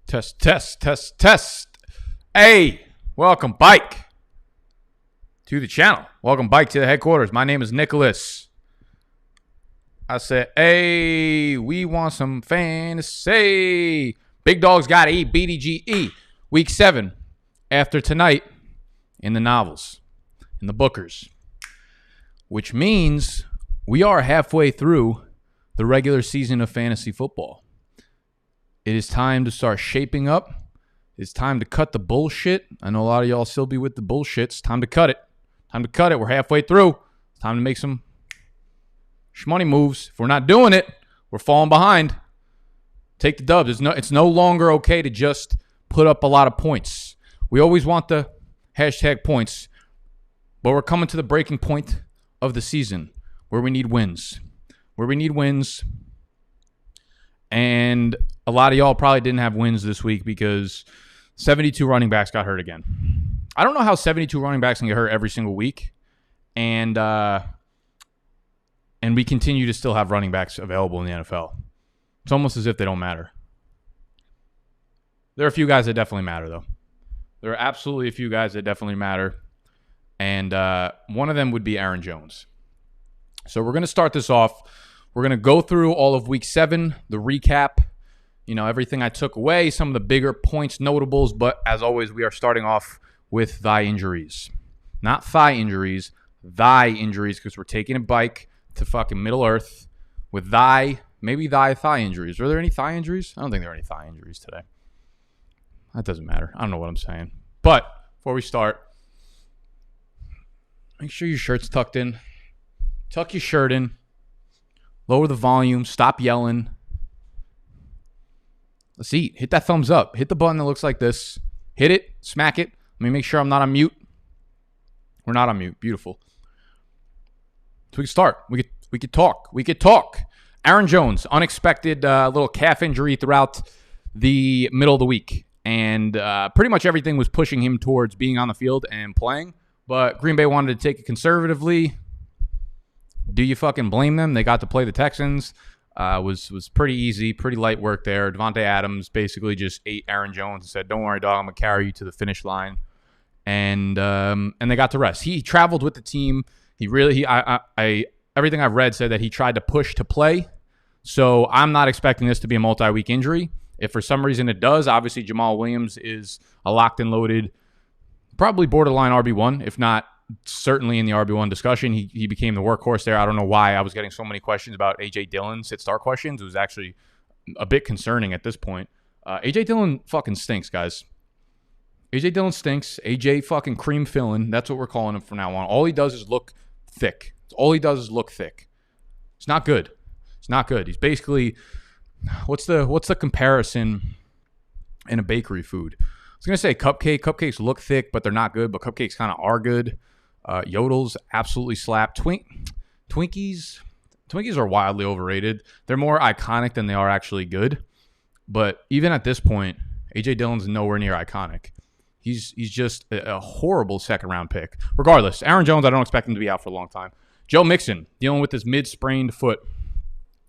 Test, test, test, test. Hey, welcome, Bike, to the channel. Welcome, Bike, to the headquarters. My name is Nicholas. I said, hey, we want some fantasy. Big dogs got to eat BDGE. Week 7 after tonight in the novels, in the bookers, which means we are halfway through the regular season of fantasy football. It is time to start shaping up. It's time to cut the bullshit. I know a lot of y'all still be with the bullshit. It's time to cut it. Time to cut it. We're halfway through. It's time to make some shmoney moves. If we're not doing it, we're falling behind. Take the dubs. It's no longer okay to just put up a lot of points. We always want the hashtag points, but we're coming to the breaking point of the season where we need wins. And a lot of y'all probably didn't have wins this week because 72 running backs got hurt again. I don't know how 72 running backs can get hurt every single week. And we continue to still have running backs available in the NFL. It's almost as if they don't matter. There are a few guys that definitely matter, though. There are absolutely a few guys that definitely matter. And one of them would be Aaron Jones. So we're going to start this off. We're going to go through all of Week 7, the recap, everything I took away, some of the bigger points, notables. But as always, we are starting off with thigh injuries. Not thigh injuries, thigh injuries, because we're taking a bike to fucking Middle Earth with thigh injuries. Are there any thigh injuries? I don't think there are any thigh injuries today. That doesn't matter. I don't know what I'm saying. But before we start, make sure your shirt's tucked in. Tuck your shirt in. Lower the volume. Stop yelling. Let's eat. Hit that thumbs up. Hit the button that looks like this. Hit it. Smack it. Let me make sure I'm not on mute. We're not on mute. Beautiful. So we can start. We could talk. We could talk. Aaron Jones, unexpected little calf injury throughout the middle of the week. And pretty much everything was pushing him towards being on the field and playing. But Green Bay wanted to take it conservatively. Do you fucking blame them? They got to play the Texans. Was pretty easy, pretty light work there. Devonte Adams basically just ate Aaron Jones and said, "Don't worry, dog. I'm gonna carry you to the finish line." And they got to rest. He traveled with the team. Everything I've read said that he tried to push to play. So I'm not expecting this to be a multi-week injury. If for some reason it does, obviously Jamal Williams is a locked and loaded, probably borderline RB1, if not certainly in the RB1 discussion. He became the workhorse there. I don't know why I was getting so many questions about A.J. Dillon, sit-start questions. It was actually a bit concerning at this point. A.J. Dillon fucking stinks, guys. A.J. Dillon stinks. A.J. fucking cream filling. That's what we're calling him from now on. All he does is look thick. All he does is look thick. It's not good. It's not good. He's basically, what's the comparison in a bakery food? I was going to say cupcake. Cupcakes look thick, but they're not good. But cupcakes kind of are good. Yodels absolutely slap. Twinkies are wildly overrated. They're more iconic than they are actually good. But even at this point, A.J. Dillon's nowhere near iconic. He's just a horrible second-round pick. Regardless, Aaron Jones, I don't expect him to be out for a long time. Joe Mixon, dealing with his mid-sprained foot.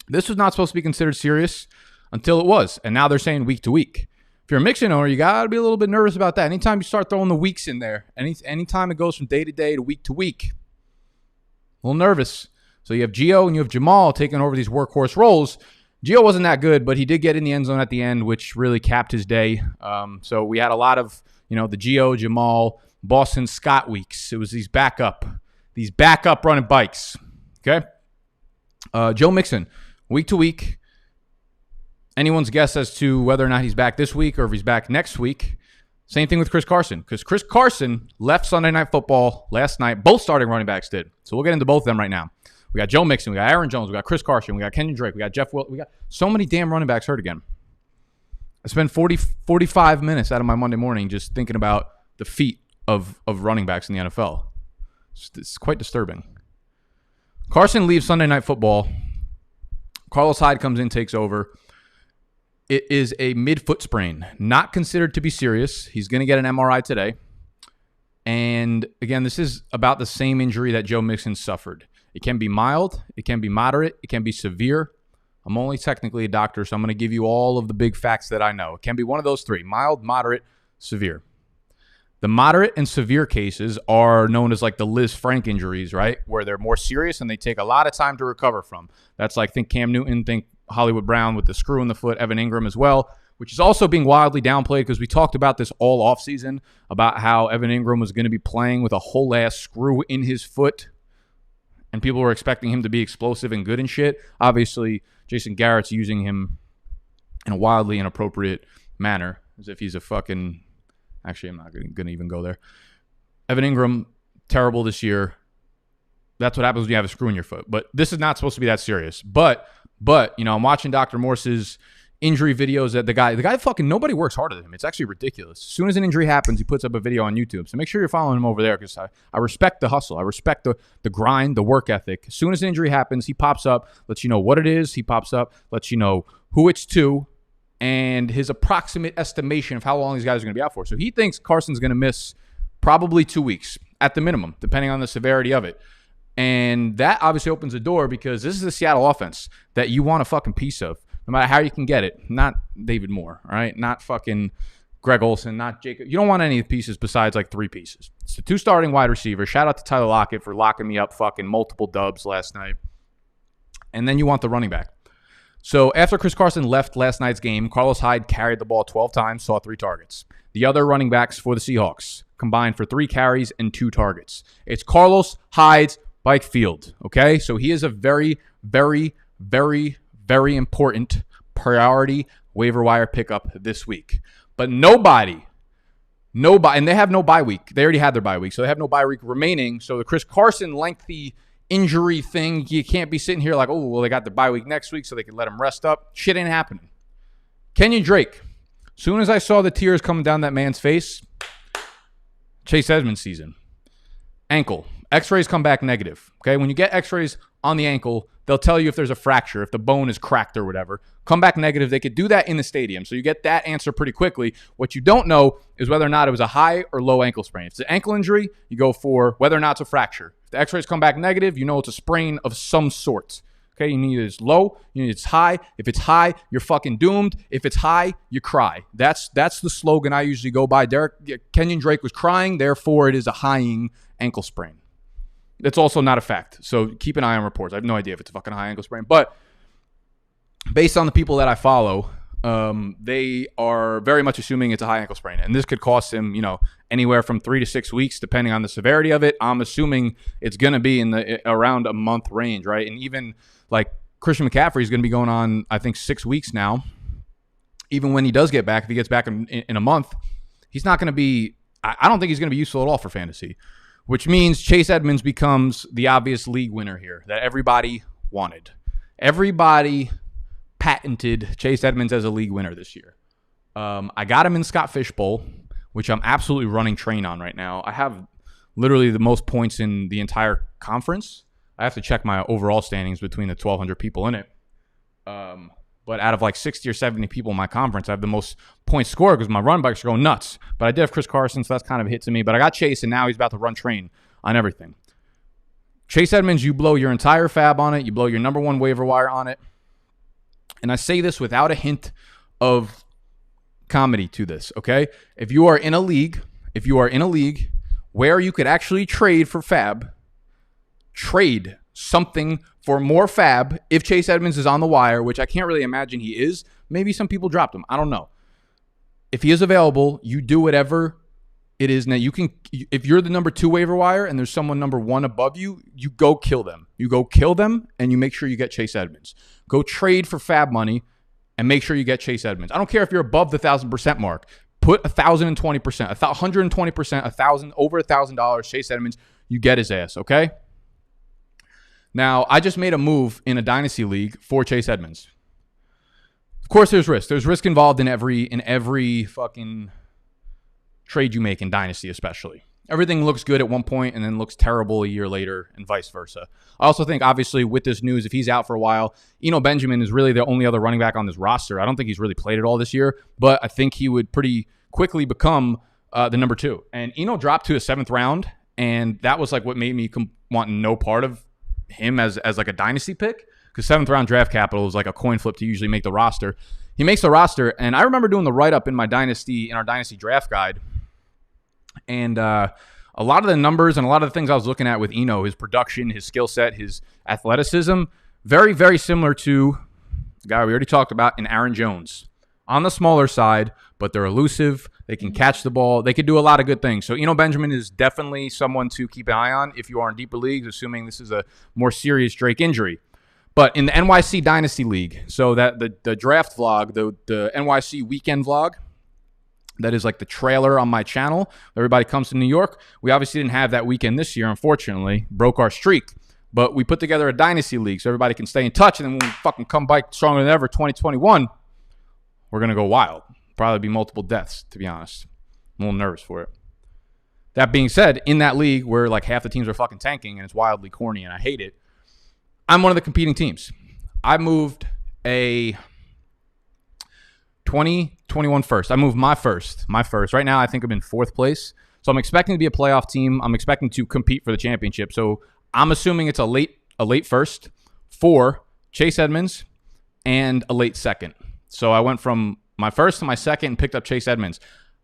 This was not supposed to be considered serious until it was. And now they're saying week to week. If you're a Mixon owner, you got to be a little bit nervous about that. Anytime you start throwing the weeks in there, anytime it goes from day to day to week, a little nervous. So you have Gio and you have Jamal taking over these workhorse roles. Gio wasn't that good, but he did get in the end zone at the end, which really capped his day. So we had a lot of, the Gio, Jamal, Boston Scott weeks. It was these backup running bikes. Okay? Joe Mixon, week to week. Anyone's guess as to whether or not he's back this week or if he's back next week. Same thing with Chris Carson, because Chris Carson left Sunday Night Football last night. Both starting running backs did. So we'll get into both of them right now. We got Joe Mixon, we got Aaron Jones, we got Chris Carson, we got Kenyan Drake, we got Jeff Wilson. We got so many damn running backs hurt again. I spent 45 minutes out of my Monday morning just thinking about the feat of running backs in the NFL. It's quite disturbing. Carson leaves Sunday Night Football. Carlos Hyde comes in, takes over. It is a mid-foot sprain, not considered to be serious. He's going to get an MRI today. And again, this is about the same injury that Joe Mixon suffered. It can be mild, it can be moderate, it can be severe. I'm only technically a doctor, so I'm going to give you all of the big facts that I know. It can be one of those three: mild, moderate, severe. The moderate and severe cases are known as like the Liz Frank injuries, right? Where they're more serious and they take a lot of time to recover from. That's like, think Cam Newton, think Hollywood Brown with the screw in the foot, Evan Ingram as well, which is also being wildly downplayed because we talked about this all offseason about how Evan Ingram was going to be playing with a whole ass screw in his foot. And people were expecting him to be explosive and good and shit. Obviously, Jason Garrett's using him in a wildly inappropriate manner, as if he's a fucking... Actually, I'm not going to even go there. Evan Ingram, terrible this year. That's what happens when you have a screw in your foot. But this is not supposed to be that serious. But you know, I'm watching Dr. Morse's injury videos that the guy fucking, nobody works harder than him. It's actually ridiculous. As soon as an injury happens, he puts up a video on YouTube. So make sure you're following him over there because I respect the hustle. I respect the grind, the work ethic. As soon as an injury happens, he pops up, lets you know what it is. He pops up, lets you know who it's to, and his approximate estimation of how long these guys are going to be out for. So he thinks Carson's going to miss probably 2 weeks at the minimum, depending on the severity of it. And that obviously opens the door because this is the Seattle offense that you want a fucking piece of, no matter how you can get it. Not David Moore, all right? Not fucking Greg Olsen, not Jacob. You don't want any pieces besides like 3 pieces. It's the 2 starting wide receivers. Shout out to Tyler Lockett for locking me up fucking multiple dubs last night. And then you want the running back. So after Chris Carson left last night's game, Carlos Hyde carried the ball 12 times, saw 3 targets. The other running backs for the Seahawks combined for 3 carries and 2 targets. It's Carlos Hyde's bike field, okay? So he is a very, very, very, very important priority waiver wire pickup this week. But nobody, and they have no bye week. They already had their bye week, so they have no bye week remaining. So the Chris Carson lengthy injury thing, you can't be sitting here like, oh, well, they got the bye week next week so they can let him rest up. Shit ain't happening. Kenyan Drake. Soon as I saw the tears coming down that man's face, Chase Edmonds season. Ankle. X-rays come back negative. Okay, when you get X-rays on the ankle, they'll tell you if there's a fracture, if the bone is cracked or whatever. Come back negative. They could do that in the stadium, so you get that answer pretty quickly. What you don't know is whether or not it was a high or low ankle sprain. If it's an ankle injury, you go for whether or not it's a fracture. If the X-rays come back negative, you know it's a sprain of some sort. Okay, you need it's low, you need it's high. If it's high, you're fucking doomed. If it's high, you cry. That's the slogan I usually go by. Kenyan Drake was crying, therefore it is a high ankle sprain. It's also not a fact, so keep an eye on reports. I have no idea if it's a fucking high ankle sprain, but based on the people that I follow, they are very much assuming it's a high ankle sprain, and this could cost him, anywhere from 3 to 6 weeks, depending on the severity of it. I'm assuming it's going to be in the around a month range, right? And even like Christian McCaffrey is going to be going on, I think, 6 weeks now. Even when he does get back, if he gets back in a month, he's not going to be. I don't think he's going to be useful at all for fantasy. Which means Chase Edmonds becomes the obvious league winner here that everybody wanted. Everybody patented Chase Edmonds as a league winner this year. I got him in Scott Fishbowl, which I'm absolutely running train on right now. I have literally the most points in the entire conference. I have to check my overall standings between the 1,200 people in it. But out of like 60 or 70 people in my conference, I have the most points scored because my run backs are going nuts. But I did have Chris Carson, so that's kind of a hit to me. But I got Chase, and now he's about to run train on everything. Chase Edmonds, you blow your entire fab on it. You blow your number 1 waiver wire on it. And I say this without a hint of comedy to this, okay? If you are in a league where you could actually trade for fab, trade something for more fab if Chase Edmonds is on the wire, which I can't really imagine he is. Maybe some people dropped him. I don't know. If he is available, you do whatever it is. Now, you can, if you're the number 2 waiver wire and there's someone number 1 above you, you go kill them. You go kill them and you make sure you get Chase Edmonds. Go trade for fab money and make sure you get Chase Edmonds. I don't care if you're above the 1,000% mark. Put 1,020%, 120%, 1,000, over $1,000, Chase Edmonds. You get his ass, okay? Now, I just made a move in a dynasty league for Chase Edmonds. Of course, there's risk. There's risk involved in every fucking trade you make in dynasty, especially. Everything looks good at one point and then looks terrible a year later, and vice versa. I also think, obviously, with this news, if he's out for a while, Eno Benjamin is really the only other running back on this roster. I don't think he's really played at all this year, but I think he would pretty quickly become the number 2. And Eno dropped to a 7th round, and that was like what made me want no part of him as like a dynasty pick, because 7th round draft capital is like a coin flip to usually make the roster. He makes the roster, and I remember doing the write-up in our dynasty draft guide, and a lot of the numbers and a lot of the things I was looking at with Eno, his production, his skill set, his athleticism, very, very similar to the guy we already talked about in Aaron Jones. On the smaller side, but they're elusive. They can catch the ball. They could do a lot of good things. So Eno Benjamin is definitely someone to keep an eye on if you are in deeper leagues, assuming this is a more serious Drake injury. But in the NYC Dynasty League, so that the draft vlog, the NYC weekend vlog, that is like the trailer on my channel. Everybody comes to New York. We obviously didn't have that weekend this year, unfortunately. Broke our streak. But we put together a Dynasty League so everybody can stay in touch. And then when we fucking come back stronger than ever, 2021, we're going to go wild. Probably be multiple deaths, to be honest. I'm a little nervous for it. That being said, in that league where like half the teams are fucking tanking and it's wildly corny and I hate it, I'm one of the competing teams. I moved a 2021 first. I moved my first. Right now, I think I'm in 4th place. So I'm expecting to be a playoff team. I'm expecting to compete for the championship. So I'm assuming it's a late first for Chase Edmonds and a late second. So I went from my first to my second and picked up Chase Edmonds.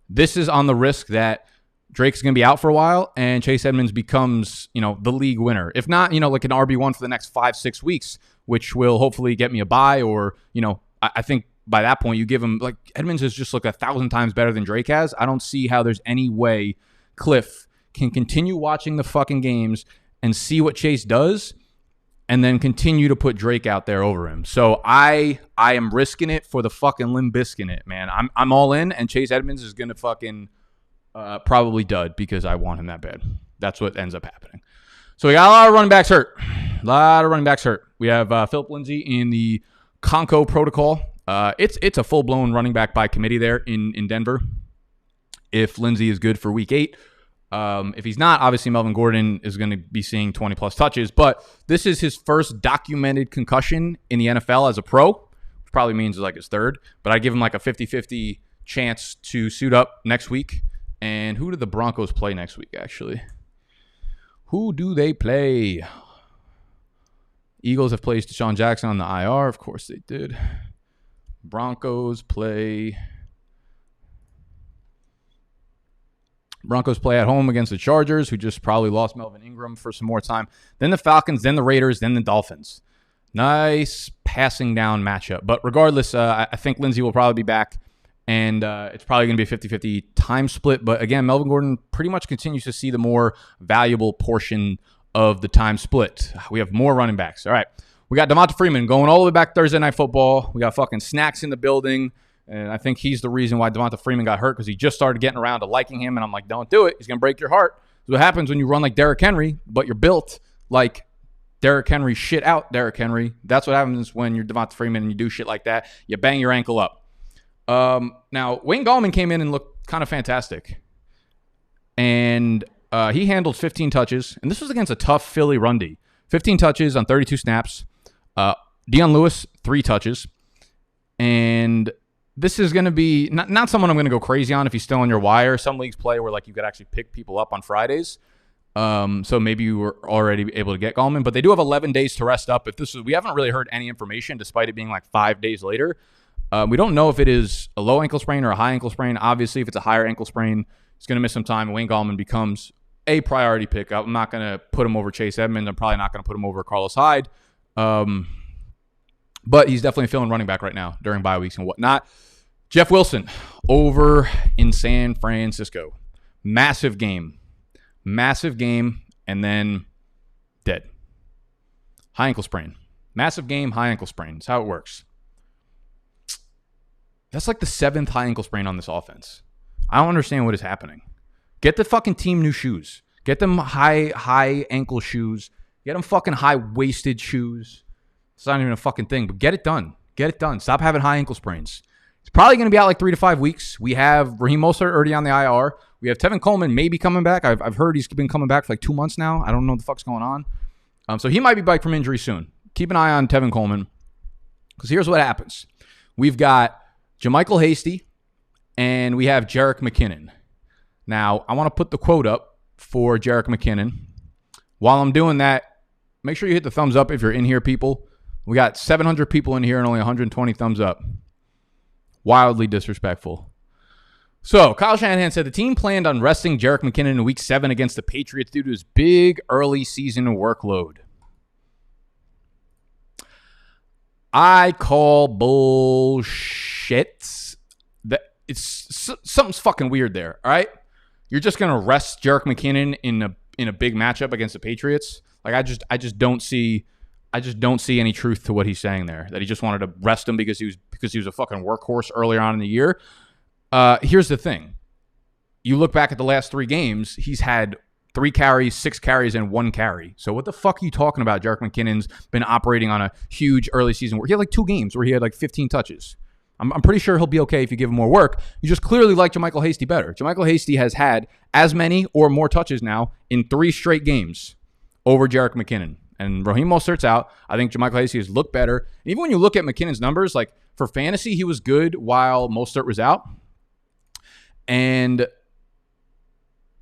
This is on the risk that Drake's going to be out for a while and Chase Edmonds becomes, the league winner. If not, like an RB1 for the next 5-6 weeks, which will hopefully get me a bye or, I think by that point you give him, like, Edmonds is just like 1,000 times better than Drake has. I don't see how there's any way Cliff can continue watching the fucking games and see what Chase does and then continue to put Drake out there over him. So I am risking it for the fucking Limp Bizkit it, man. I'm all in, and Chase Edmonds is going to fucking probably dud because I want him that bad. That's what ends up happening. So we got a lot of running backs hurt. We have Philip Lindsay in the Conco protocol. It's a full-blown running back by committee there in Denver. If Lindsay is good for week 8. If he's not, obviously Melvin Gordon is going to be seeing 20-plus touches. But this is his first documented concussion in the NFL as a pro, which probably means like his 3rd. But I give him like a 50-50 chance to suit up next week. And who do the Broncos play next week, actually? Who do they play? Eagles have placed Deshaun Jackson on the IR. Of course they did. Broncos play at home against the Chargers, who just probably lost Melvin Ingram for some more time. Then the Falcons, then the Raiders, then the Dolphins. Nice passing down matchup. But regardless, I think Lindsay will probably be back, and it's probably going to be a 50-50 time split. But again, Melvin Gordon pretty much continues to see the more valuable portion of the time split. We have more running backs. All right. We got Damonte Freeman going all the way back Thursday Night Football. We got fucking Snacks in the building. And I think he's the reason why Devonta Freeman got hurt, because he just started getting around to liking him. And I'm like, don't do it. He's going to break your heart. That's what happens when you run like Derrick Henry, but you're built like Derrick Henry shit out Derrick Henry. That's what happens when you're Devonta Freeman and you do shit like that. You bang your ankle up. Now, Wayne Gallman came in and looked kind of fantastic. And he handled 15 touches. And this was against a tough Philly run D. 15 touches on 32 snaps. Dion Lewis, 3 touches. And this is going to be not someone I'm going to go crazy on if he's still on your wire. Some leagues play where like you could actually pick people up on Fridays. So maybe you were already able to get Goldman, but they do have 11 days to rest up. We haven't really heard any information despite it being like 5 days later. We don't know if it is a low ankle sprain or a high ankle sprain. Obviously, if it's a higher ankle sprain, it's going to miss some time. Wayne Gallman becomes a priority pickup. I'm not going to put him over Chase Edmonds. I'm probably not going to put him over Carlos Hyde. But he's definitely feeling running back right now during bye weeks and whatnot. Jeff Wilson over in San Francisco. Massive game, and then dead. High ankle sprain. Massive game, high ankle sprain. That's how it works. That's like the 7th high ankle sprain on this offense. I don't understand what is happening. Get the fucking team new shoes. Get them high ankle shoes. Get them fucking high-waisted shoes. It's not even a fucking thing, but get it done. Stop having high ankle sprains. It's probably going to be out like 3 to 5 weeks. We have Raheem Mostert already on the IR. We have Tevin Coleman maybe coming back. I've heard he's been coming back for like 2 months now. I don't know what the fuck's going on. So he might be back from injury soon. Keep an eye on Tevin Coleman, because here's what happens. We've got JaMychal Hasty, and we have Jerick McKinnon. Now, I want to put the quote up for Jerick McKinnon. While I'm doing that, make sure you hit the thumbs up if you're in here, people. We got 700 people in here and only 120 thumbs up. Wildly disrespectful. So, Kyle Shanahan said the team planned on resting Jerick McKinnon in Week 7 against the Patriots due to his big early season workload. I call bullshit. Something's fucking weird there, all right? You're just going to rest Jerick McKinnon in a big matchup against the Patriots? Like, I just don't see any truth to what he's saying there, that he just wanted to rest him because he was a fucking workhorse earlier on in the year. Here's the thing. You look back at the last 3 games, he's had 3 carries, 6 carries, and 1 carry. So what the fuck are you talking about? Jerick McKinnon's been operating on a huge early season where he had like 2 games where he had like 15 touches. I'm pretty sure he'll be okay if you give him more work. You just clearly like JaMycal Hasty better. JaMycal Hasty has had as many or more touches now in 3 straight games over Jerick McKinnon. And Raheem Mostert's out. I think JaMycal Hasty has looked better. And even when you look at McKinnon's numbers, like for fantasy, he was good while Mostert was out. And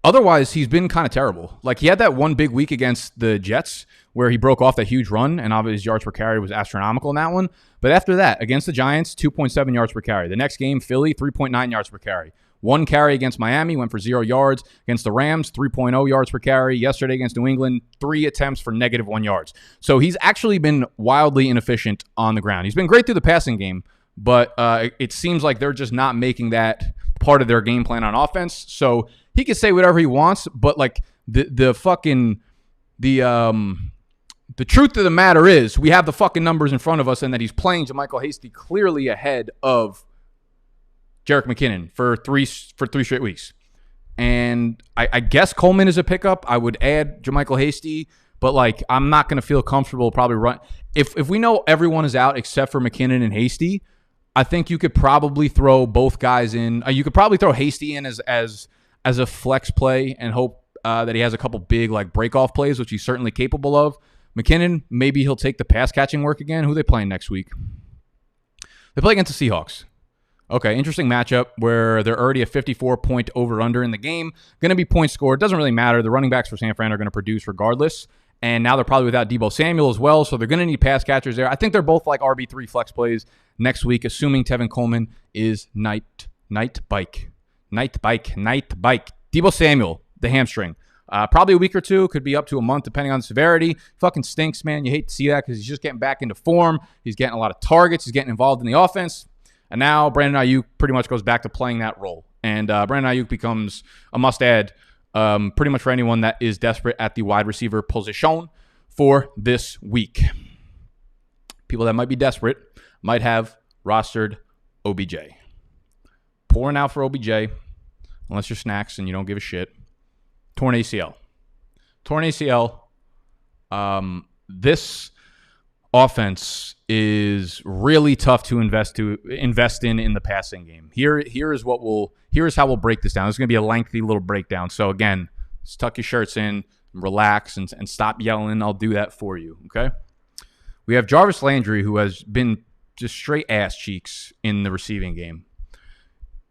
otherwise, he's been kind of terrible. Like, he had that one big week against the Jets where he broke off that huge run, and obviously his yards per carry was astronomical in that one. But after that, against the Giants, 2.7 yards per carry. The next game, Philly, 3.9 yards per carry. 1 carry against Miami, went for 0 yards. Against the Rams, 3.0 yards per carry. Yesterday against New England, 3 attempts for -1 yards. So he's actually been wildly inefficient on the ground. He's been great through the passing game, but it seems like they're just not making that part of their game plan on offense. So he can say whatever he wants, but like the truth of the matter is we have the fucking numbers in front of us, and that he's playing JaMycal Hasty clearly ahead of Jerick McKinnon for three straight weeks. And I guess Coleman is a pickup. I would add JaMycal Hasty, but like I'm not going to feel comfortable probably run. If we know everyone is out except for McKinnon and Hasty, I think you could probably throw both guys in. You could probably throw Hasty in as a flex play and hope that he has a couple big like break-off plays, which he's certainly capable of. McKinnon, maybe he'll take the pass-catching work again. Who are they playing next week? They play against the Seahawks. Okay, interesting matchup where they're already a 54-point over-under in the game. Going to be points scored. Doesn't really matter. The running backs for San Fran are going to produce regardless. And now they're probably without Deebo Samuel as well, so they're going to need pass catchers there. I think they're both like RB3 flex plays next week, assuming Tevin Coleman is night bike. Deebo Samuel, the hamstring. Probably a week or 2, could be up to a month depending on the severity. Fucking stinks, man. You hate to see that because he's just getting back into form. He's getting a lot of targets. He's getting involved in the offense. And now Brandon Ayuk pretty much goes back to playing that role. And Brandon Ayuk becomes a must-add pretty much for anyone that is desperate at the wide receiver position for this week. People that might be desperate might have rostered OBJ. Pouring out for OBJ, unless you're snacks and you don't give a shit. Torn ACL. This offense is really tough to invest in the passing game. Here's how we'll break this down. This is going to be a lengthy little breakdown. So again, just tuck your shirts in, relax, and stop yelling. I'll do that for you. Okay. We have Jarvis Landry, who has been just straight ass cheeks in the receiving game.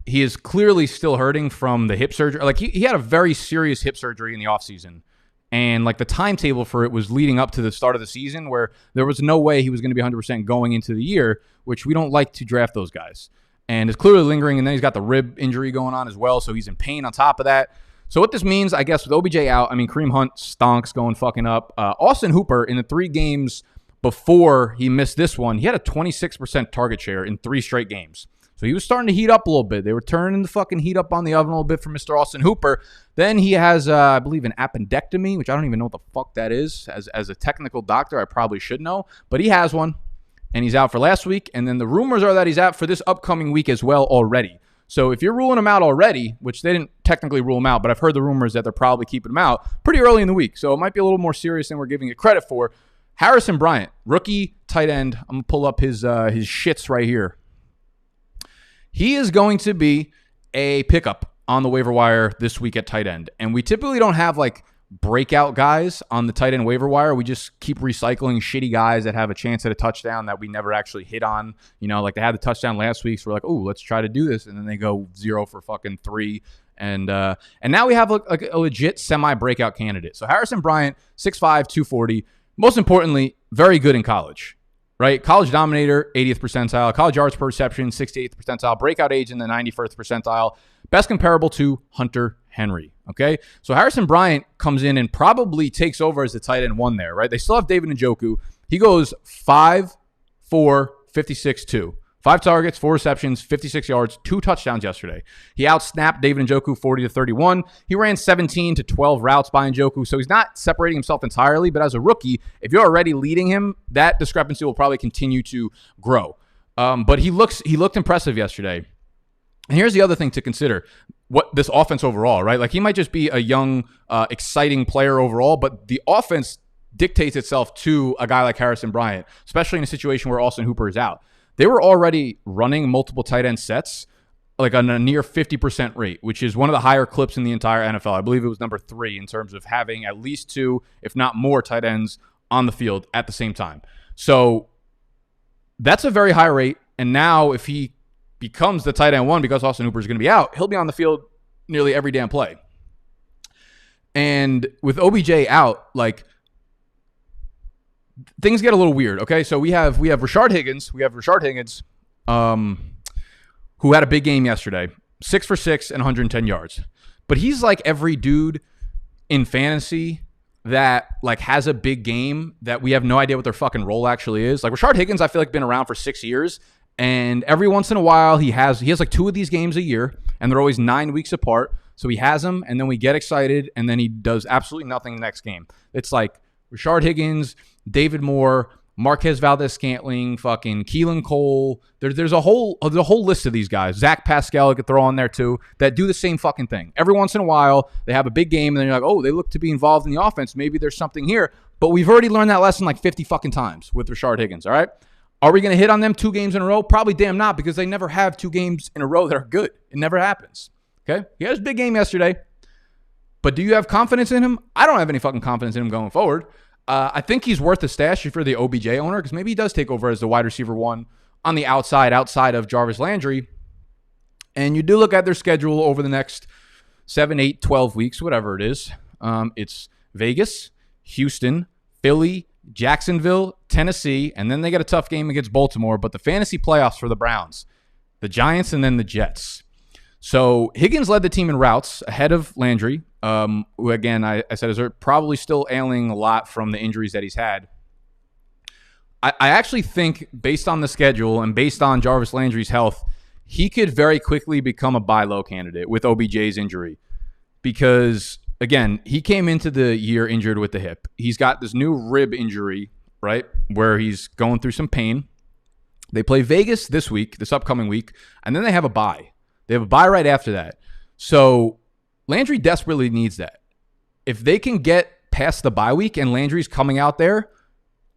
He is clearly still hurting from the hip surgery. Like he had a very serious hip surgery in the offseason. And like the timetable for it was leading up to the start of the season where there was no way he was going to be 100% going into the year, which we don't like to draft those guys. And it's clearly lingering. And then he's got the rib injury going on as well. So he's in pain on top of that. So what this means, I guess, with OBJ out, I mean, Kareem Hunt stonks going fucking up. Austin Hooper, in the 3 games before he missed this one, he had a 26% target share in 3 straight games. So he was starting to heat up a little bit. They were turning the fucking heat up on the oven a little bit for Mr. Austin Hooper. Then he has, I believe, an appendectomy, which I don't even know what the fuck that is. As a technical doctor, I probably should know. But he has one, and he's out for last week. And then the rumors are that he's out for this upcoming week as well already. So if you're ruling him out already, which they didn't technically rule him out, but I've heard the rumors that they're probably keeping him out pretty early in the week. So it might be a little more serious than we're giving it credit for. Harrison Bryant, rookie tight end. I'm going to pull up his shits right here. He is going to be a pickup on the waiver wire this week at tight end. And we typically don't have like breakout guys on the tight end waiver wire. We just keep recycling shitty guys that have a chance at a touchdown that we never actually hit on. You know, like they had the touchdown last week. So we're like, oh, let's try to do this. And then they go 0 for fucking 3. And now we have a legit semi-breakout candidate. So Harrison Bryant, 6'5", 240. Most importantly, very good in college. right? College dominator, 80th percentile. College yards per reception, 68th percentile. Breakout age in the 91st percentile. Best comparable to Hunter Henry, okay? So Harrison Bryant comes in and probably takes over as the tight end 1 there, right? They still have David Njoku. He goes 5, 4, 56, 2. 5 targets, 4 receptions, 56 yards, 2 touchdowns yesterday. He outsnapped David Njoku 40-31. He ran 17 to 12 routes by Njoku, so he's not separating himself entirely, but as a rookie, if you're already leading him, that discrepancy will probably continue to grow. But he looked impressive yesterday. And here's the other thing to consider, what this offense overall, right? Like, he might just be a young, exciting player overall, but the offense dictates itself to a guy like Harrison Bryant, especially in a situation where Austin Hooper is out. They were already running multiple tight end sets, like on a near 50% rate, which is one of the higher clips in the entire NFL. I believe it was number 3 in terms of having at least 2, if not more, tight ends on the field at the same time. So that's a very high rate. And now if he becomes the tight end 1 because Austin Hooper is going to be out, he'll be on the field nearly every damn play. And with OBJ out, like, things get a little weird, okay? So we have Rashard Higgins. Who had a big game yesterday. 6 for 6 and 110 yards. But he's like every dude in fantasy that like has a big game that we have no idea what their fucking role actually is. Like Rashard Higgins, I feel like been around for 6 years, and every once in a while he has like 2 of these games a year, and they're always 9 weeks apart. So he has them, and then we get excited, and then he does absolutely nothing the next game. It's like Rashard Higgins, David Moore, Marquez Valdez-Scantling, fucking Keelan Cole. There's a whole list of these guys. Zach Pascal I could throw on there too, that do the same fucking thing. Every once in a while, they have a big game, and then you're like, oh, they look to be involved in the offense. Maybe there's something here. But we've already learned that lesson like 50 fucking times with Rashard Higgins, all right? Are we going to hit on them 2 games in a row? Probably damn not, because they never have 2 games in a row that are good. It never happens, okay? He had a big game yesterday. But do you have confidence in him? I don't have any fucking confidence in him going forward. I think he's worth the stash if you're the OBJ owner, because maybe he does take over as the wide receiver 1 on the outside of Jarvis Landry. And you do look at their schedule over the next 7, 8, 12 weeks, whatever it is. It's Vegas, Houston, Philly, Jacksonville, Tennessee, and then they get a tough game against Baltimore. But the fantasy playoffs for the Browns, the Giants, and then the Jets. So Higgins led the team in routes ahead of Landry, who, again, I said is probably still ailing a lot from the injuries that he's had. I actually think, based on the schedule and based on Jarvis Landry's health, he could very quickly become a buy low candidate with OBJ's injury. Because, again, he came into the year injured with the hip. He's got this new rib injury, right, where he's going through some pain. They play Vegas this upcoming week, and then they have a bye. They have a bye right after that. So Landry desperately needs that. If they can get past the bye week and Landry's coming out there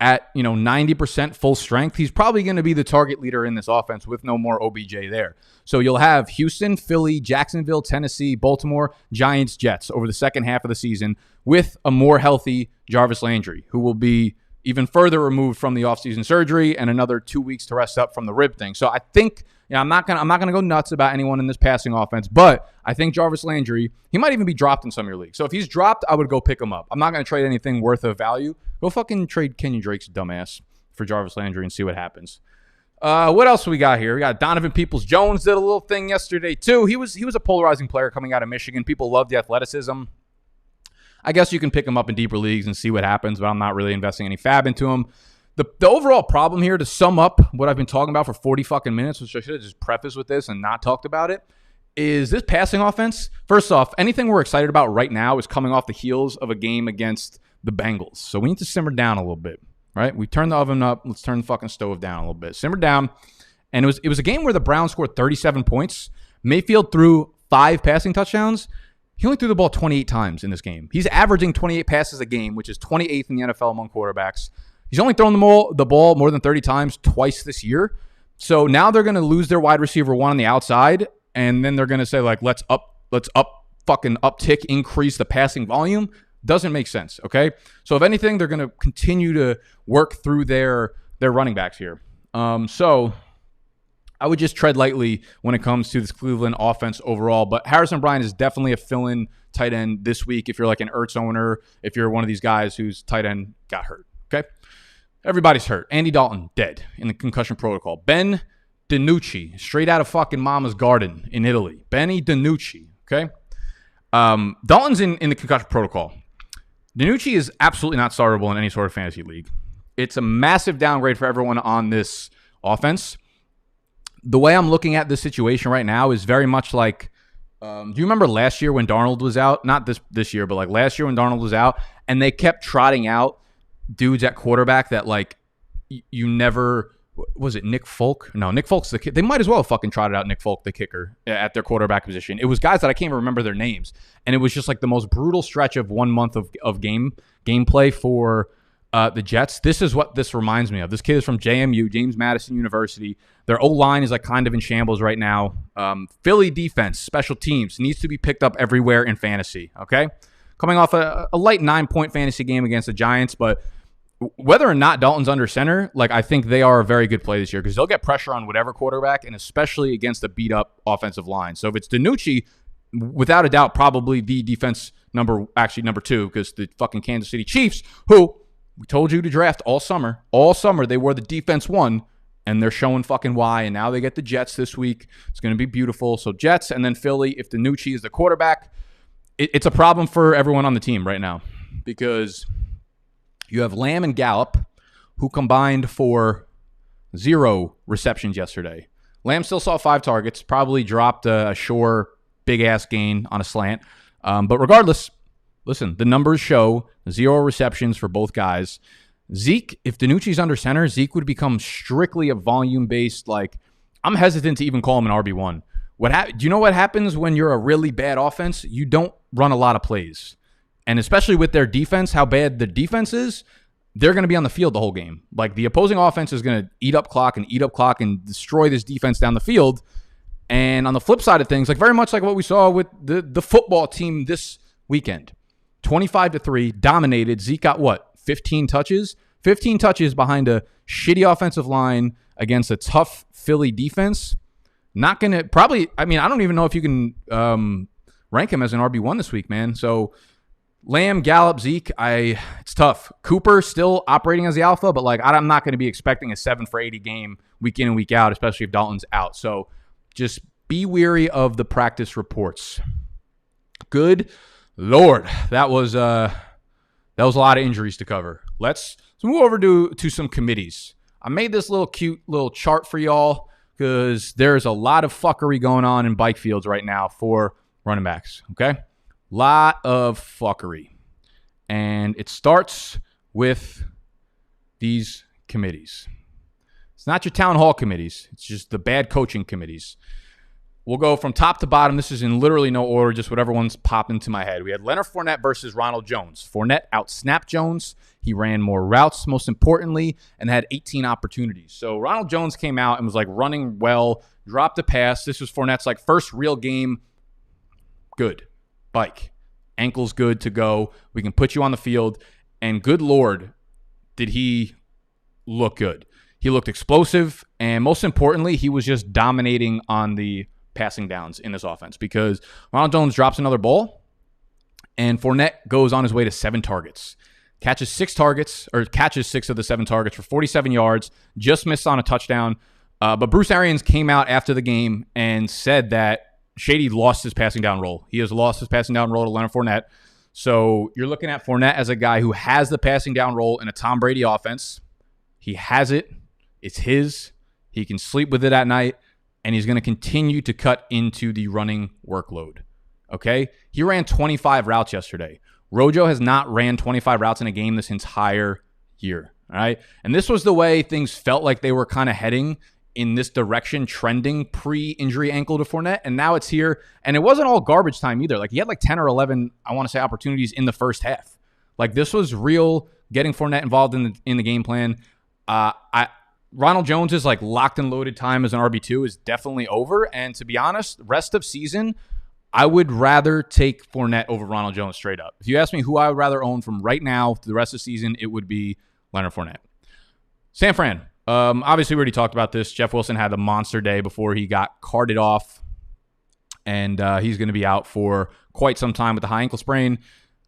at 90% full strength, he's probably going to be the target leader in this offense with no more OBJ there. So you'll have Houston, Philly, Jacksonville, Tennessee, Baltimore, Giants, Jets over the second half of the season with a more healthy Jarvis Landry, who will be even further removed from the offseason surgery and another 2 weeks to rest up from the rib thing. So I think, I'm not gonna go nuts about anyone in this passing offense, but I think Jarvis Landry, he might even be dropped in some of your leagues. So if he's dropped, I would go pick him up. I'm not gonna trade anything worth of value. Go fucking trade Kenyan Drake's dumbass for Jarvis Landry and see what happens. What else we got here? We got Donovan Peoples-Jones did a little thing yesterday too. He was a polarizing player coming out of Michigan. People love the athleticism. I guess you can pick him up in deeper leagues and see what happens, but I'm not really investing any fab into him. The overall problem here, to sum up what I've been talking about for 40 fucking minutes, which I should have just prefaced with this and not talked about it, is this passing offense. First off, anything we're excited about right now is coming off the heels of a game against the Bengals. So we need to simmer down a little bit, right? We turned the oven up. Let's turn the fucking stove down a little bit. Simmer down. And it was a game where the Browns scored 37 points. Mayfield threw 5 passing touchdowns. He only threw the ball 28 times in this game. He's averaging 28 passes a game, which is 28th in the NFL among quarterbacks. He's only thrown the ball more than 30 times twice this year. So now they're going to lose their wide receiver 1 on the outside, and then they're going to say, like, let's increase the passing volume. Doesn't make sense, okay? So if anything, they're going to continue to work through their running backs here. So I would just tread lightly when it comes to this Cleveland offense overall. But Harrison Bryant is definitely a fill-in tight end this week if you're like an Ertz owner, if you're one of these guys whose tight end got hurt, okay? Everybody's hurt. Andy Dalton, dead in the concussion protocol. Ben DiNucci, straight out of fucking mama's garden in Italy. Benny DiNucci, okay? Dalton's in the concussion protocol. DiNucci is absolutely not startable in any sort of fantasy league. It's a massive downgrade for everyone on this offense. The way I'm looking at this situation right now is very much like, do you remember last year when Darnold was out? Not this year, but like last year when Darnold was out, and they kept trotting out dudes at quarterback that like you never, was it Nick Folk? No, Nick Folk's the kid. They might as well have fucking trotted out Nick Folk, the kicker, at their quarterback position. It was guys that I can't even remember their names. And it was just like the most brutal stretch of 1 month of gameplay for the Jets. This is what this reminds me of. This kid is from JMU, James Madison University. Their O-line is like kind of in shambles right now. Philly defense, special teams, needs to be picked up everywhere in fantasy, okay? Coming off a light 9-point fantasy game against the Giants, but whether or not Dalton's under center, like I think they are a very good play this year because they'll get pressure on whatever quarterback, and especially against a beat-up offensive line. So if it's DiNucci, without a doubt, probably the defense number 2, because the fucking Kansas City Chiefs, who we told you to draft all summer, they were the defense 1, and they're showing fucking why, and now they get the Jets this week. It's going to be beautiful. So Jets and then Philly, if DiNucci is the quarterback, it's a problem for everyone on the team right now because you have Lamb and Gallup, who combined for 0 receptions yesterday. Lamb still saw 5 targets, probably dropped a sure big-ass gain on a slant. But regardless, listen, the numbers show 0 receptions for both guys. Zeke, if DiNucci's under center, Zeke would become strictly a volume-based, like, I'm hesitant to even call him an RB1. Do you know what happens when you're a really bad offense? You don't run a lot of plays. And especially with their defense, how bad the defense is, they're going to be on the field the whole game. Like, the opposing offense is going to eat up clock and destroy this defense down the field. And on the flip side of things, like very much like what we saw with the football team this weekend, 25-3, dominated. Zeke got what? 15 touches? 15 touches behind a shitty offensive line against a tough Philly defense. Not going to probably, I mean, I don't even know if you can rank him as an RB1 this week, man. So Lamb, Gallup, Zeke, it's tough. Cooper still operating as the alpha, but like I'm not going to be expecting a 7 for 80 game week in and week out, especially if Dalton's out. So just be wary of the practice reports. Good Lord, that was a lot of injuries to cover. Let's move over to some committees. I made this cute little chart for y'all because there's a lot of fuckery going on in bike fields right now for running backs, okay? Lot of fuckery. And it starts with these committees. It's not your town hall committees. It's just the bad coaching committees. We'll go from top to bottom. This is in literally no order, just whatever one's popped into my head. We had Leonard Fournette versus Ronald Jones. Fournette outsnapped Jones. He ran more routes, most importantly, and had 18 opportunities. So Ronald Jones came out and was like running well, dropped a pass. This was Fournette's like first real game. Good. Bike. Ankle's good to go. We can put you on the field. And good Lord, did he look good. He looked explosive. And most importantly, he was just dominating on the passing downs in this offense because Ronald Jones drops another ball and Fournette goes on his way to 7 targets. Catches 6 of the 7 targets for 47 yards, just missed on a touchdown. But Bruce Arians came out after the game and said that Shady lost his passing down role. He has lost his passing down role to Leonard Fournette. So you're looking at Fournette as a guy who has the passing down role in a Tom Brady offense. He has it. It's his. He can sleep with it at night. And he's going to continue to cut into the running workload. Okay? He ran 25 routes yesterday. Rojo has not ran 25 routes in a game this entire year. All right? And this was the way things felt like they were kind of heading in this direction, trending pre-injury ankle to Fournette. And now it's here. And it wasn't all garbage time either. Like, he had like 10 or 11, I want to say, opportunities in the first half. Like, this was real getting Fournette involved in the game plan. Ronald Jones' like locked and loaded time as an RB2 is definitely over. And to be honest, rest of season, I would rather take Fournette over Ronald Jones straight up. If you ask me who I would rather own from right now to the rest of the season, it would be Leonard Fournette. San Fran. Obviously, we already talked about this. Jeff Wilson had a monster day before he got carted off. And he's going to be out for quite some time with a high ankle sprain.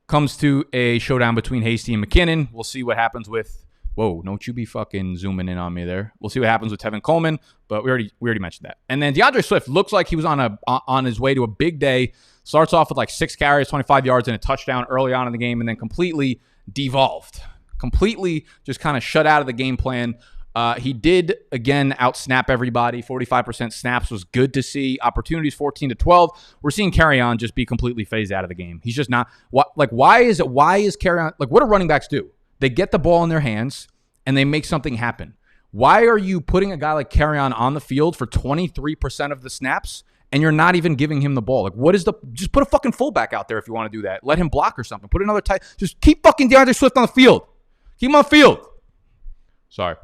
Comes to a showdown between Hasty and McKinnon. We'll see what happens with Whoa, don't you be fucking zooming in on me there. We'll see what happens with Tevin Coleman, but we already mentioned that. And then Deandre Swift looks like he was on his way to a big day. Starts off with like 6 carries, 25 yards, and a touchdown early on in the game, and then completely devolved. Completely just kind of shut out of the game plan. He did, again, out-snap everybody. 45% snaps was good to see. Opportunities 14 to 12. We're seeing Carryon just be completely phased out of the game. He's just not. Why is Carryon, like, what do running backs do? They get the ball in their hands, and they make something happen. Why are you putting a guy like Carryon on the field for 23% of the snaps, and you're not even giving him the ball? Like, just put a fucking fullback out there if you want to do that. Let him block or something. Put another tight. Just keep fucking DeAndre Swift on the field. Keep him on the field. Sorry.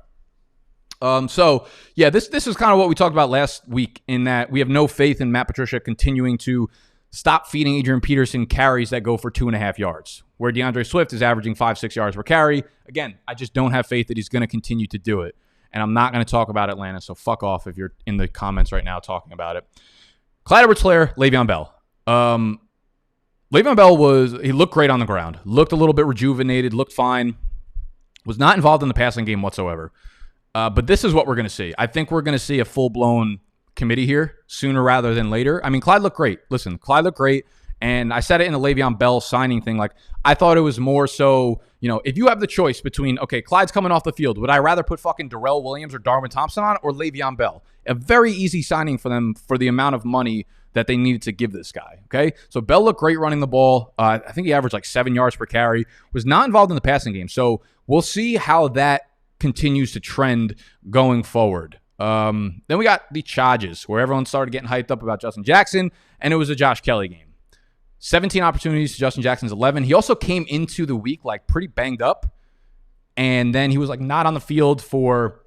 So, yeah, this is kind of what we talked about last week, in that we have no faith in Matt Patricia continuing to stop feeding Adrian Peterson carries that go for 2.5 yards, where DeAndre Swift is averaging 5-6 yards per carry. Again, I just don't have faith that he's going to continue to do it. And I'm not going to talk about Atlanta, so fuck off if you're in the comments right now talking about it. Clyde Edwards-Helaire, Le'Veon Bell. Le'Veon Bell he looked great on the ground. Looked a little bit rejuvenated, looked fine. Was not involved in the passing game whatsoever. But this is what we're going to see. I think we're going to see a full-blown committee here sooner rather than later. I mean, Clyde looked great. Listen, Clyde looked great. And I said it in the Le'Veon Bell signing thing. Like, I thought it was more so, if you have the choice between, okay, Clyde's coming off the field, would I rather put fucking Darrell Williams or Darwin Thompson on, or Le'Veon Bell? A very easy signing for them for the amount of money that they needed to give this guy, okay? So Bell looked great running the ball. I think he averaged like 7 yards per carry. Was not involved in the passing game. So we'll see how that continues to trend going forward. Then we got the charges, where everyone started getting hyped up about Justin Jackson, and it was a Josh Kelly game. 17 opportunities to Justin Jackson's 11. He also came into the week like pretty banged up, and then he was like not on the field for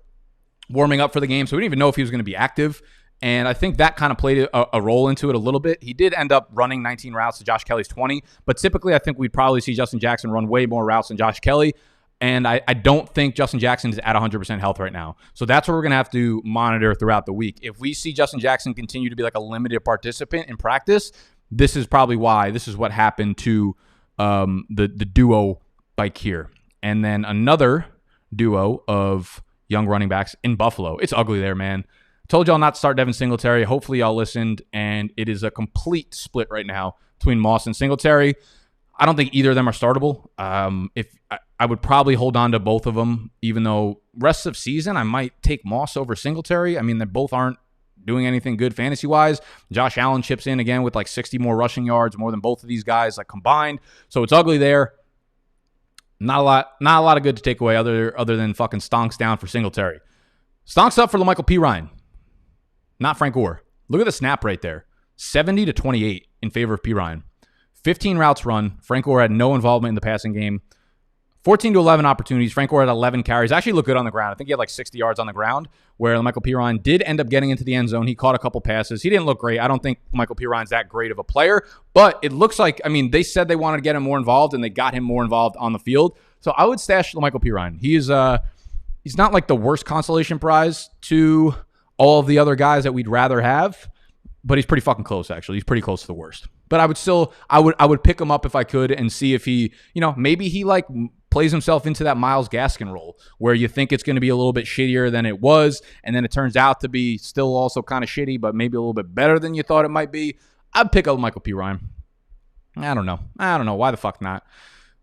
warming up for the game, so we didn't even know if he was going to be active. And I think that kind of played a role into it a little bit. He did end up running 19 routes to Josh Kelly's 20, but typically I think we'd probably see Justin Jackson run way more routes than Josh Kelly. And I don't think Justin Jackson is at 100% health right now. So that's what we're going to have to monitor throughout the week. If we see Justin Jackson continue to be like a limited participant in practice, this is probably why. This is what happened to the duo bike here. And then another duo of young running backs in Buffalo. It's ugly there, man. Told y'all not to start Devin Singletary. Hopefully y'all listened. And it is a complete split right now between Moss and Singletary. I don't think either of them are startable. I would probably hold on to both of them, even though rest of season I might take Moss over Singletary. I mean, they both aren't doing anything good fantasy-wise. Josh Allen chips in again with like 60 more rushing yards, more than both of these guys like combined. So it's ugly there. Not a lot of good to take away other than fucking stonks down for Singletary. Stonks up for LaMichael P. Ryan, not Frank Gore. Look at the snap right there. 70 to 28 in favor of P. Ryan. 15 routes run. Frank Gore had no involvement in the passing game. 14 to 11 opportunities. Frank Gore had 11 carries. Actually looked good on the ground. I think he had like 60 yards on the ground, where Michael P. Ryan did end up getting into the end zone. He caught a couple passes. He didn't look great. I don't think Michael P. Ryan's that great of a player, but it looks like, I mean, they said they wanted to get him more involved, and they got him more involved on the field. So I would stash Michael P. Ryan. He's not like the worst consolation prize to all of the other guys that we'd rather have, but he's pretty fucking close, actually. He's pretty close to the worst. But I would still, I would pick him up if I could and see if he, maybe he like plays himself into that Myles Gaskin role where you think it's going to be a little bit shittier than it was, and then it turns out to be still also kind of shitty, but maybe a little bit better than you thought it might be. I'd pick up Michael P. Ryan. I don't know. Why the fuck not?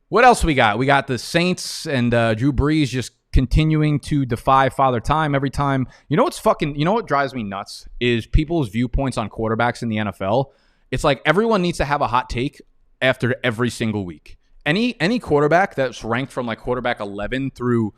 What else we got? We got the Saints and Drew Brees just continuing to defy Father Time every time. You know what drives me nuts is people's viewpoints on quarterbacks in the NFL. It's like everyone needs to have a hot take after every single week. Any quarterback that's ranked from like quarterback 11 through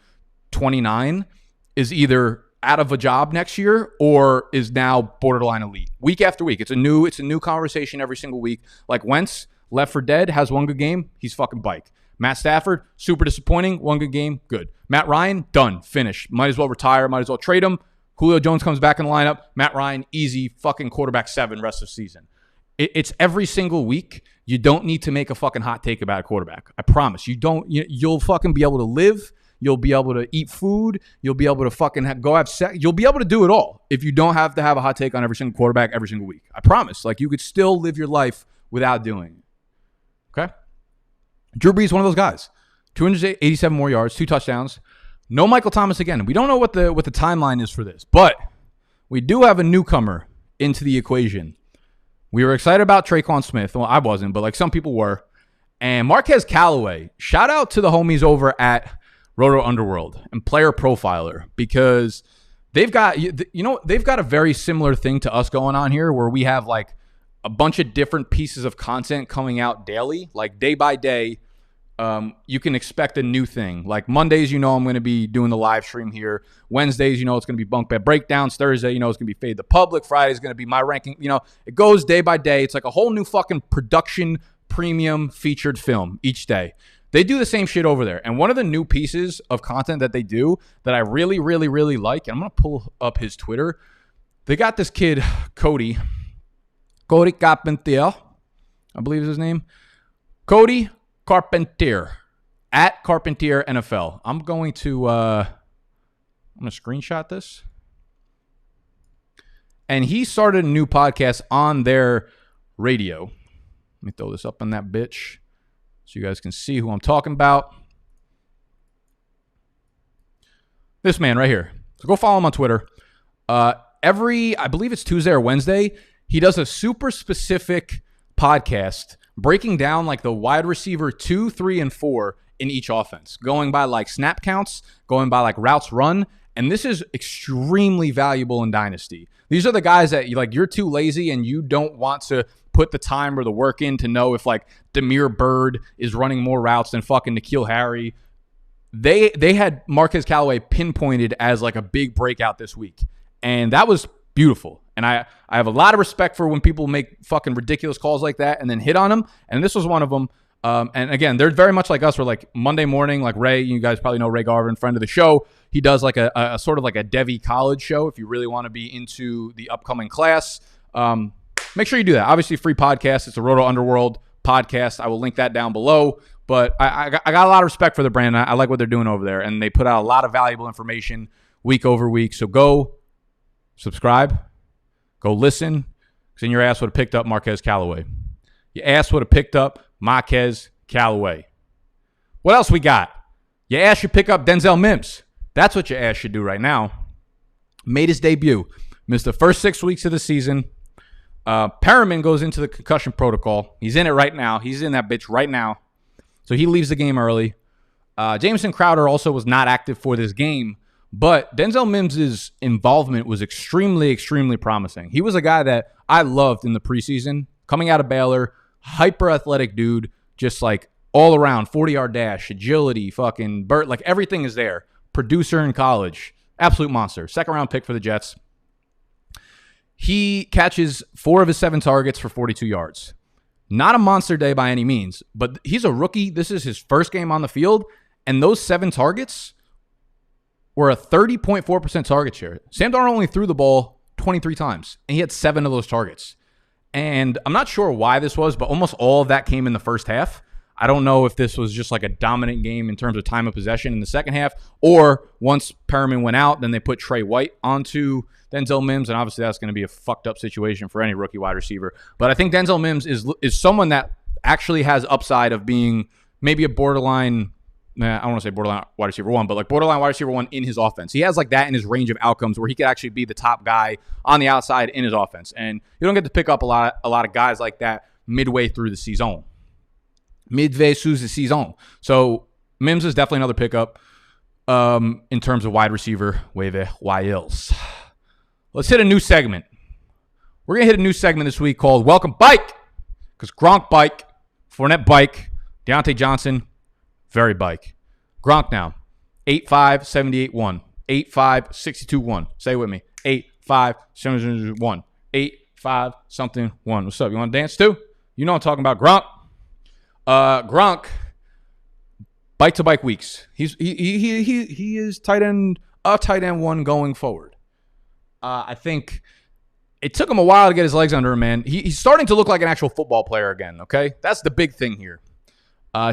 29 is either out of a job next year or is now borderline elite. Week after week, it's a new conversation every single week. Like Wentz, left for dead, has one good game, he's fucking bike. Matt Stafford, super disappointing, one good game, good. Matt Ryan, done, finished. Might as well retire, might as well trade him. Julio Jones comes back in the lineup. Matt Ryan, easy fucking quarterback 7 rest of the season. It's every single week. You don't need to make a fucking hot take about a quarterback. I promise. You don't. You'll fucking be able to live. You'll be able to eat food. You'll be able to fucking go have sex. You'll be able to do it all if you don't have to have a hot take on every single quarterback every single week. I promise. Like, you could still live your life without doing it. Okay? Drew Brees is one of those guys. 287 more yards, 2 touchdowns. No Michael Thomas again. We don't know what the timeline is for this, but we do have a newcomer into the equation. We were excited about Tre'Quan Smith. Well, I wasn't, but like some people were. And Marquez Callaway, shout out to the homies over at Roto Underworld and Player Profiler, because they've got a very similar thing to us going on here, where we have like a bunch of different pieces of content coming out daily, like day by day. You can expect a new thing. Like Mondays, I'm going to be doing the live stream here. Wednesdays, it's going to be bunk bed breakdowns. Thursday, it's going to be Fade the Public. Friday is going to be my ranking. It goes day by day. It's like a whole new fucking production premium featured film each day. They do the same shit over there. And one of the new pieces of content that they do that I really, really, really like, and I'm going to pull up his Twitter. They got this kid, Cody Carpentier, I believe is his name. Cody Carpentier, at Carpentier NFL. I'm going to screenshot this. And he started a new podcast on their radio. Let me throw this up on that bitch so you guys can see who I'm talking about. This man right here. So go follow him on Twitter. I believe it's Tuesday or Wednesday, he does a super specific podcast breaking down like the wide receiver 2, 3, and 4 in each offense, going by like snap counts, going by like routes run. And this is extremely valuable in Dynasty. These are the guys that you're too lazy and you don't want to put the time or the work in to know if like Demir Bird is running more routes than fucking N'Keal Harry. They had Marquez Callaway pinpointed as like a big breakout this week. And that was beautiful. And I have a lot of respect for when people make fucking ridiculous calls like that and then hit on them. And this was one of them. And again, they're very much like us. We're like Monday morning, like Ray, you guys probably know Ray Garvin, friend of the show. He does like a sort of like a Devi college show if you really want to be into the upcoming class. Make sure you do that. Obviously, free podcast. It's a Roto Underworld podcast. I will link that down below. But I got a lot of respect for the brand. I like what they're doing over there. And they put out a lot of valuable information week over week. So go subscribe. Go listen. Because then your ass would have picked up Marquez Callaway. Your ass would have picked up Marquez Callaway. What else we got? Your ass should pick up Denzel Mims. That's what your ass should do right now. Made his debut. Missed the first 6 weeks of the season. Perriman goes into the concussion protocol. He's in it right now. He's in that bitch right now. So he leaves the game early. Jameson Crowder also was not active for this game. But Denzel Mims' involvement was extremely, extremely promising. He was a guy that I loved in the preseason. Coming out of Baylor, hyper athletic dude, just like all around, 40-yard dash, agility, fucking Burt, like everything is there. Producer in college, absolute monster. Second round pick for the Jets. He catches 4 of his 7 targets for 42 yards. Not a monster day by any means, but he's a rookie. This is his first game on the field, and those 7 targets were a 30.4% target share. Sam Darnold only threw the ball 23 times, and he had 7 of those targets. And I'm not sure why this was, but almost all of that came in the first half. I don't know if this was just like a dominant game in terms of time of possession in the second half, or once Perriman went out, then they put Trey White onto Denzel Mims, and obviously that's going to be a fucked up situation for any rookie wide receiver. But I think Denzel Mims is someone that actually has upside of being maybe a borderline, I don't want to say borderline wide receiver 1, but like borderline wide receiver 1 in his offense. He has like that in his range of outcomes where he could actually be the top guy on the outside in his offense. And you don't get to pick up a lot of guys like that midway through the season. So Mims is definitely another pickup in terms of wide receiver waiver wires. Let's hit a new segment. We're going to hit a new segment this week called Welcome Bike. Because Gronk bike, Fournette bike, Deontay Johnson, very bike. Gronk now, 8'5", 78'1", 8'5", 62'1". Say it with me. 8'5", 71, 8'5", something 1. What's up? You want to dance too? You know I'm talking about Gronk. Gronk, bike to bike weeks. He is a tight end 1 going forward. I think it took him a while to get his legs under him, man. He's starting to look like an actual football player again, okay? That's the big thing here.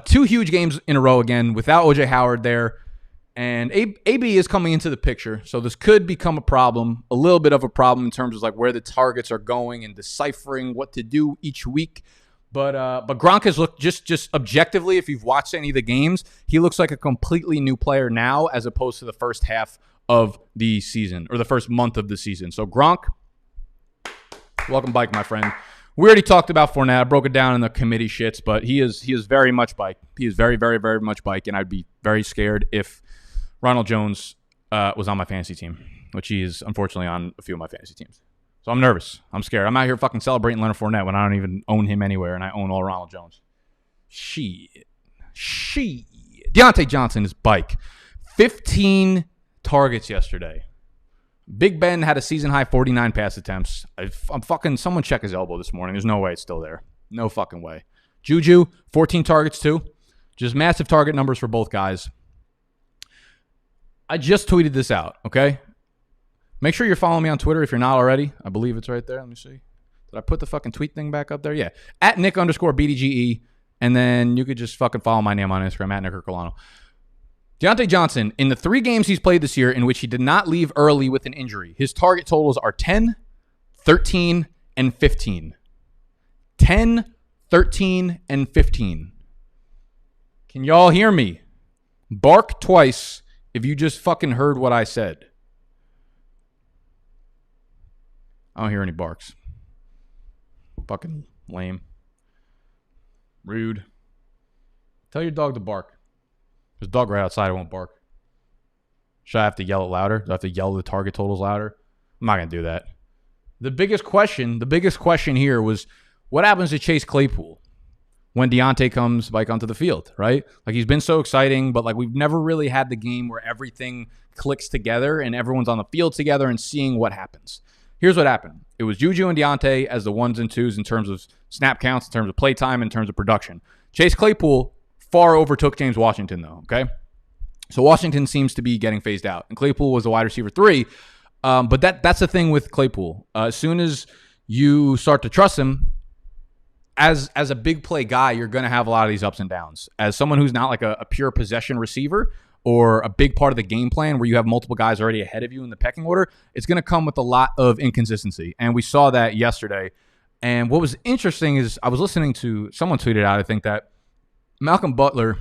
2 huge games in a row again without O.J. Howard there. And AB is coming into the picture, so this could become a problem, a little bit of a problem in terms of like where the targets are going and deciphering what to do each week. But Gronk has looked just objectively, if you've watched any of the games, he looks like a completely new player now as opposed to the first half of the season or the first month of the season. So Gronk, welcome bike, my friend. We already talked about Fournette. I broke it down in the committee shits, but he is very much bike. He is very, very, very much bike, and I'd be very scared if Ronald Jones was on my fantasy team, which he is unfortunately on a few of my fantasy teams. So I'm nervous. I'm scared. I'm out here fucking celebrating Leonard Fournette when I don't even own him anywhere, and I own all Ronald Jones. Shit. Deontay Johnson is bike. 15 targets yesterday. Big Ben had a season-high 49 pass attempts. Someone check his elbow this morning. There's no way it's still there. No fucking way. Juju, 14 targets too. Just massive target numbers for both guys. I just tweeted this out, okay? Make sure you're following me on Twitter if you're not already. I believe it's right there. Let me see. Did I put the fucking tweet thing back up there? Yeah. At Nick_BDGE. And then you could just fucking follow my name on Instagram, at Nick Ercolano. Deontay Johnson, in the 3 games he's played this year in which he did not leave early with an injury, his target totals are 10, 13, and 15. 10, 13, and 15. Can y'all hear me? Bark twice if you just fucking heard what I said. I don't hear any barks. Fucking lame. Rude. Tell your dog to bark. There's a dog right outside. I won't bark. Should I have to yell it louder? Do I have to yell the target totals louder? I'm not going to do that. The biggest question here was what happens to Chase Claypool when Deontay comes like onto the field, right? Like he's been so exciting, but like we've never really had the game where everything clicks together and everyone's on the field together and seeing what happens. Here's what happened. It was Juju and Deontay as the 1s and 2s in terms of snap counts, in terms of play time, in terms of production. Chase Claypool far overtook James Washington, though, okay? So Washington seems to be getting phased out, and Claypool was a wide receiver 3. But that's the thing with Claypool. As soon as you start to trust him, as a big play guy, you're going to have a lot of these ups and downs. As someone who's not like a pure possession receiver or a big part of the game plan where you have multiple guys already ahead of you in the pecking order, it's going to come with a lot of inconsistency. And we saw that yesterday. And what was interesting is I was listening to someone tweeted out, I think, that Malcolm Butler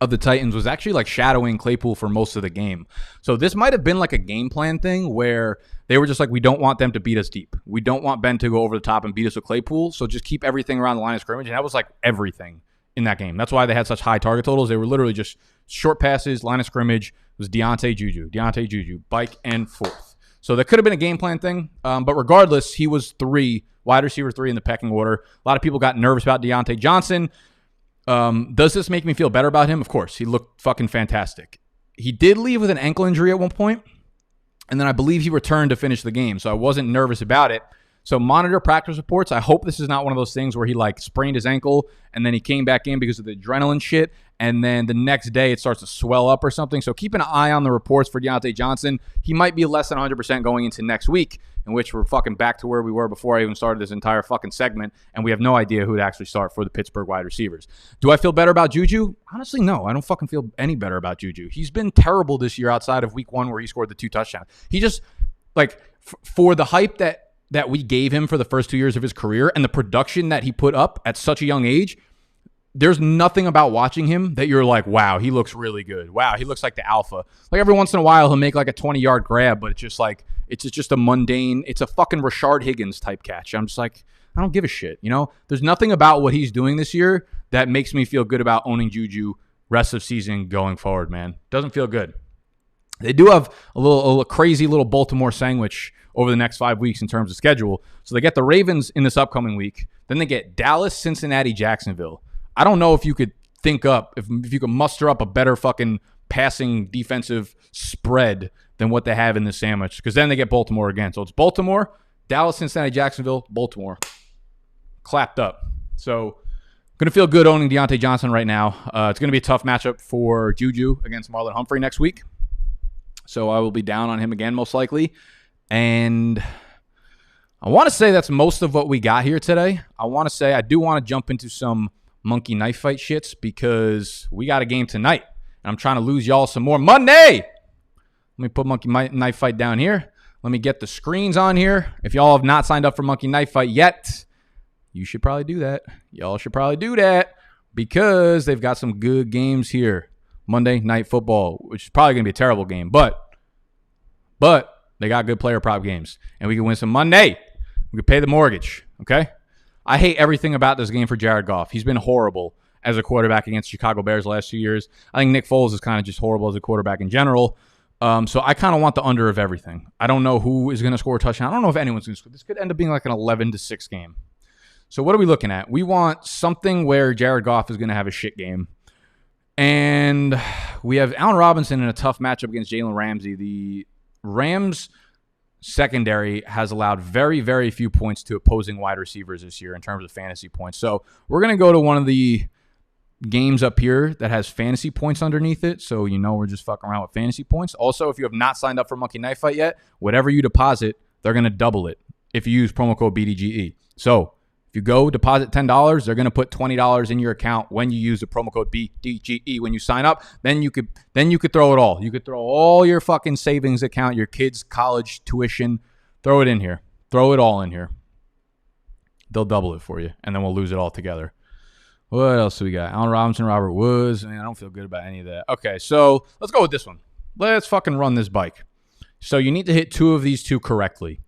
of the Titans was actually like shadowing Claypool for most of the game. So this might have been like a game plan thing where they were just like, we don't want them to beat us deep. We don't want Ben to go over the top and beat us with Claypool. So just keep everything around the line of scrimmage. And that was like everything in that game. That's why they had such high target totals. They were literally just short passes, line of scrimmage. It was Deontay Juju, bike and forth. So that could have been a game plan thing. But regardless, he was wide receiver 3 in the pecking order. A lot of people got nervous about Deontay Johnson. Does this make me feel better about him? Of course. He looked fucking fantastic. He did leave with an ankle injury at one point, and then I believe he returned to finish the game, so I wasn't nervous about it. So monitor practice reports. I hope this is not one of those things where he like sprained his ankle and then he came back in because of the adrenaline shit, and then the next day it starts to swell up or something. So keep an eye on the reports for Deontay Johnson. He might be less than 100% going into next week, in which we're fucking back to where we were before I even started this entire fucking segment, and we have no idea who to actually start for the Pittsburgh wide receivers. Do I feel better about Juju? Honestly, no. I don't fucking feel any better about Juju. He's been terrible this year outside of week 1 where he scored the 2 touchdowns. He just, like, for the hype that we gave him for the first 2 years of his career and the production that he put up at such a young age, there's nothing about watching him that you're like, wow, he looks really good. Wow, he looks like the alpha. Like every once in a while, he'll make like a 20-yard grab, but it's just like, it's just a mundane, it's a fucking Rashard Higgins type catch. I'm just like, I don't give a shit. You know, there's nothing about what he's doing this year that makes me feel good about owning Juju rest of season going forward, man. Doesn't feel good. They do have a crazy little Baltimore sandwich over the next 5 weeks in terms of schedule. So they get the Ravens in this upcoming week. Then they get Dallas, Cincinnati, Jacksonville. I don't know if you could think up, if you could muster up a better fucking passing defensive spread than what they have in this sandwich, because then they get Baltimore again. So it's Baltimore, Dallas, Cincinnati, Jacksonville, Baltimore. Clapped up. So going to feel good owning Deontay Johnson right now. It's going to be a tough matchup for Juju against Marlon Humphrey next week. So I will be down on him again, most likely. And I want to say that's most of what we got here today. I do want to jump into some monkey knife fight shits because we got a game tonight. And I'm trying to lose y'all some more money. Let me put monkey knife fight down here. Let me get the screens on here. If y'all have not signed up for monkey knife fight yet, You should probably do that. Y'all should probably do that because they've got some good games here. Monday Night Football, which is probably going to be a terrible game, but they got good player prop games, and we can win some Monday. We can pay the mortgage, okay? I hate everything about this game for Jared Goff. He's been horrible as a quarterback against Chicago Bears the last 2 years. I think Nick Foles is kind of just horrible as a quarterback in general. So I kind of want the under of everything. I don't know who is going to score a touchdown. I don't know if anyone's going to score. This could end up being like an 11-6 game. So what are we looking at? We want something where Jared Goff is going to have a shit game. And we have Allen Robinson in a tough matchup against Jalen Ramsey. The Rams secondary has allowed very, very few points to opposing wide receivers this year in terms of fantasy points. So we're going to go to one of the games up here that has fantasy points underneath it. So we're just fucking around with fantasy points. Also, if you have not signed up for Monkey Knife Fight yet, whatever you deposit, they're going to double it if you use promo code BDGE. So if you go deposit $10, they're going to put $20 in your account when you use the promo code BDGE when you sign up. Then you could throw it all. You could throw all your fucking savings account, your kids' college tuition, throw it in here. Throw it all in here. They'll double it for you, and then we'll lose it all together. What else do we got? Allen Robinson, Robert Woods. Man, I don't feel good about any of that. Okay, so let's go with this one. Let's fucking run this bike. So you need to hit 2 of these 2 correctly.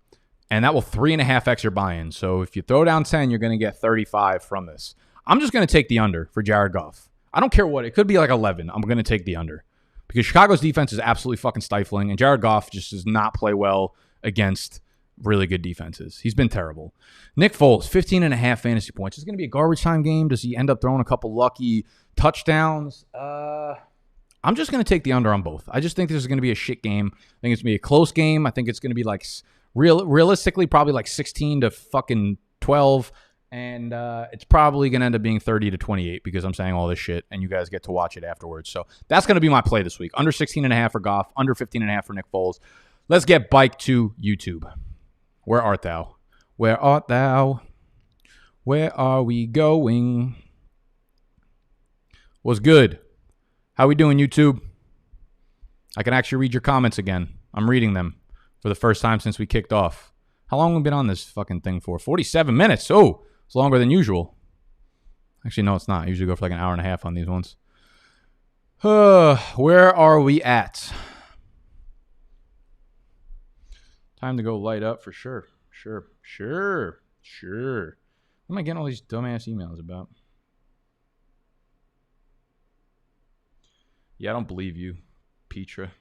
And that will 3.5x your buy-in. So if you throw down 10, you're going to get 35 from this. I'm just going to take the under for Jared Goff. I don't care what. It could be like 11. I'm going to take the under. Because Chicago's defense is absolutely fucking stifling. And Jared Goff just does not play well against really good defenses. He's been terrible. Nick Foles, 15.5 fantasy points. It's going to be a garbage time game. Does he end up throwing a couple lucky touchdowns? I'm just going to take the under on both. I just think this is going to be a shit game. I think it's going to be a close game. I think it's going to be like realistically probably like 16 to fucking 12. And it's probably going to end up being 30 to 28 because I'm saying all this shit and you guys get to watch it afterwards. So that's going to be my play this week. Under 16.5 for Goff, under 15.5 for Nick Foles. Let's get bike to YouTube. Where art thou? Where art thou? Where are we going? What's good? How we doing, YouTube? I can actually read your comments again. I'm reading them for the first time since we kicked off. How long have we been on this fucking thing for? 47 minutes. Oh, it's longer than usual. Actually, no, it's not. I usually go for like an hour and a half on these ones. Where are we at? Time to go light up for sure. Sure. What am I getting all these dumbass emails about? Yeah, I don't believe you, Petra.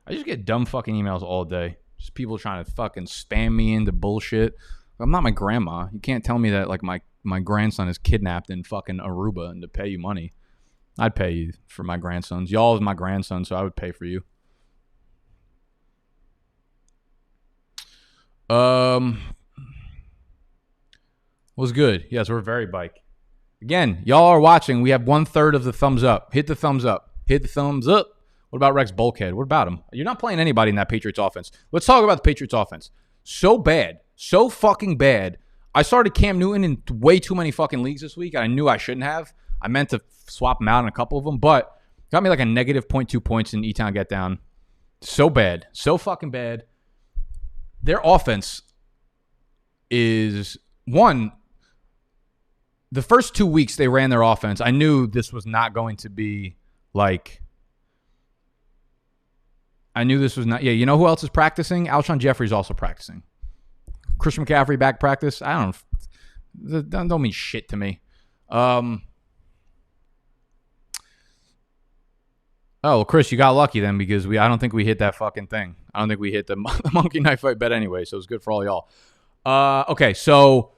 I just get dumb fucking emails all day. Just people trying to fucking spam me into bullshit. I'm not my grandma. You can't tell me that like my grandson is kidnapped in fucking Aruba and to pay you money. I'd pay you for my grandsons. Y'all is my grandson, so I would pay for you. Was good. Yes, we're very bike. Again, y'all are watching. We have 1/3 of the thumbs up. Hit the thumbs up. Hit the thumbs up. What about Rex Bulkhead? What about him? You're not playing anybody in that Patriots offense. Let's talk about the Patriots offense. So bad. So fucking bad. I started Cam Newton in way too many fucking leagues this week. I knew I shouldn't have. I meant to swap him out in a couple of them, but got me like a negative 0.2 points in E-Town get down. So bad. So fucking bad. Their offense is one. The first 2 weeks they ran their offense, I knew this was not going to be like. I knew this was not. Yeah, you know who else is practicing? Alshon Jeffrey's also practicing. Christian McCaffrey back practice. I don't mean shit to me. Oh, well, Chris, you got lucky then because I don't think we hit that fucking thing. I don't think we hit the Monkey Knife Fight bet anyway, so it's good for all y'all. Okay, so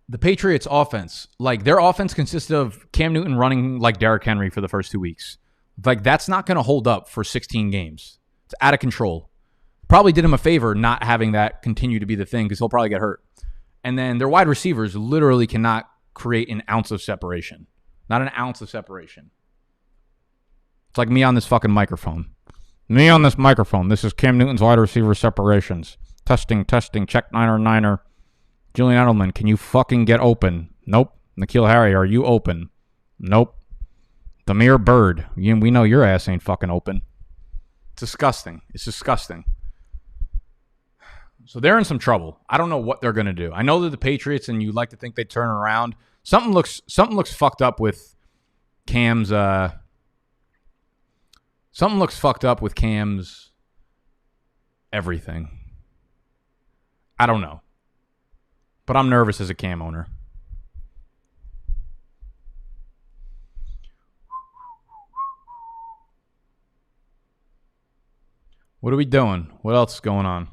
the Patriots offense, like their offense consists of Cam Newton running like Derrick Henry for the first 2 weeks. Like that's not going to hold up for 16 games. It's out of control. Probably did him a favor not having that continue to be the thing because he'll probably get hurt. And then their wide receivers literally cannot create an ounce of separation. Not an ounce of separation. It's like me on this fucking microphone. Me on this microphone. This is Cam Newton's wide receiver separations. Testing. Check Niner. Julian Edelman, can you fucking get open? Nope. N'Keal Harry, are you open? Nope. Demir Bird, we know your ass ain't fucking open. It's disgusting. So they're in some trouble. I don't know what they're going to do. I know they're the Patriots, and you'd like to think they turn around. Something looks fucked up with Cam's. Something looks fucked up with Cam's everything. I don't know. But I'm nervous as a Cam owner. What are we doing? What else is going on?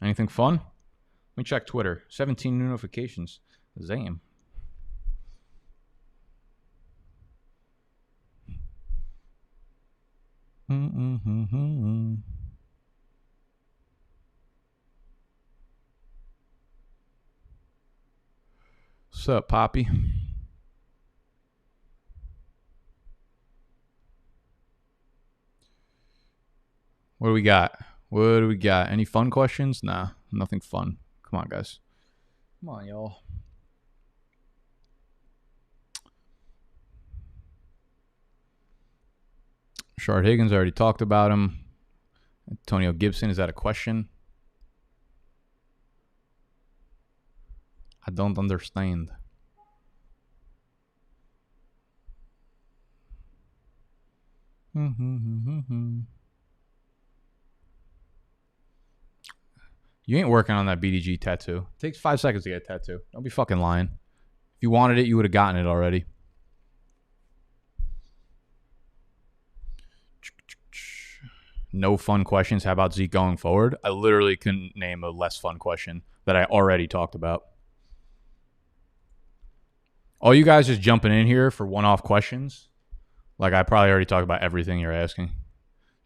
Anything fun? Let me check Twitter. 17 new notifications. Zam. What's up, Poppy? What do we got? What do we got? Any fun questions? Nah, nothing fun. Come on, guys. Come on, y'all. Shard Higgins, I already talked about him. Antonio Gibson, is that a question? I don't understand. You ain't working on that BDGE tattoo. It takes 5 seconds to get a tattoo. Don't be fucking lying. If you wanted it, you would have gotten it already. No fun questions. How about Zeke going forward? I literally couldn't name a less fun question that I already talked about. All you guys just jumping in here for one-off questions. Like I probably already talked about everything you're asking.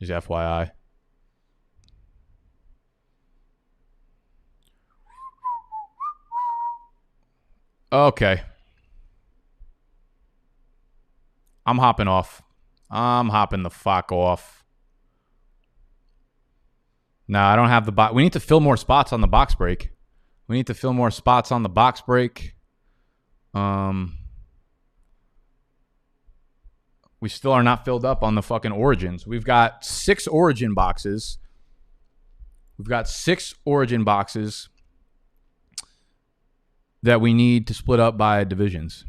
Just FYI. Okay. I'm hopping off. I'm hopping the fuck off. No, I don't have the box. We need to fill more spots on the box break. We still are not filled up on the fucking Origins. We've got 6 Origin boxes. That we need to split up by divisions.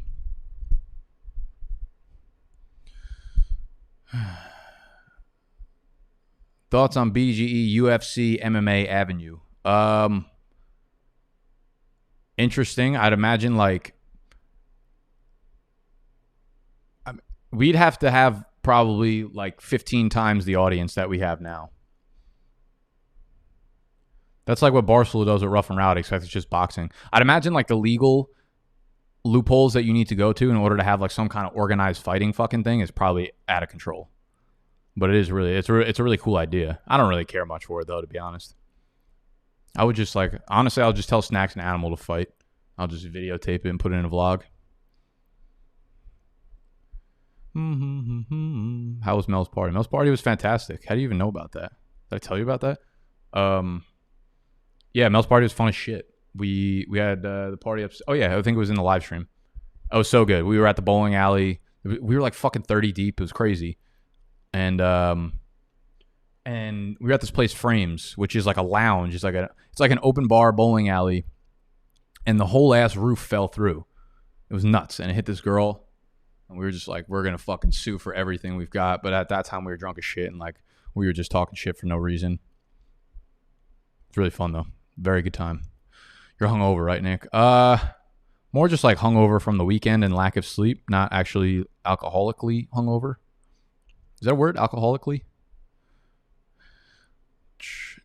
Thoughts on BDGE, UFC, MMA Avenue? Interesting. I'd imagine we'd have to have probably 15 times the audience that we have now. That's like what Barstool does with Rough and Rowdy, except it's just boxing. I'd imagine the legal loopholes that you need to go to in order to have some kind of organized fighting fucking thing is probably out of control. But it is really, it's a really cool idea. I don't really care much for it though, to be honest. I would just honestly, I'll just tell Snacks and Animal to fight. I'll just videotape it and put it in a vlog. How was Mel's party? Mel's party was fantastic. How do you even know about that? Did I tell you about that? Yeah, Mel's party was fun as shit. We had the party up. Oh yeah, I think it was in the live stream. Oh, so good. We were at the bowling alley. We were fucking 30 deep. It was crazy. And we were at this place, Frames, which is like a lounge. It's like an open bar bowling alley, and the whole ass roof fell through. It was nuts, and it hit this girl, and we were just we're gonna fucking sue for everything we've got. But at that time, we were drunk as shit, and we were just talking shit for no reason. It's really fun though. Very good time. You're hungover, right, Nick? More just hungover from the weekend and lack of sleep, not actually alcoholically hungover. Is that a word? Alcoholically?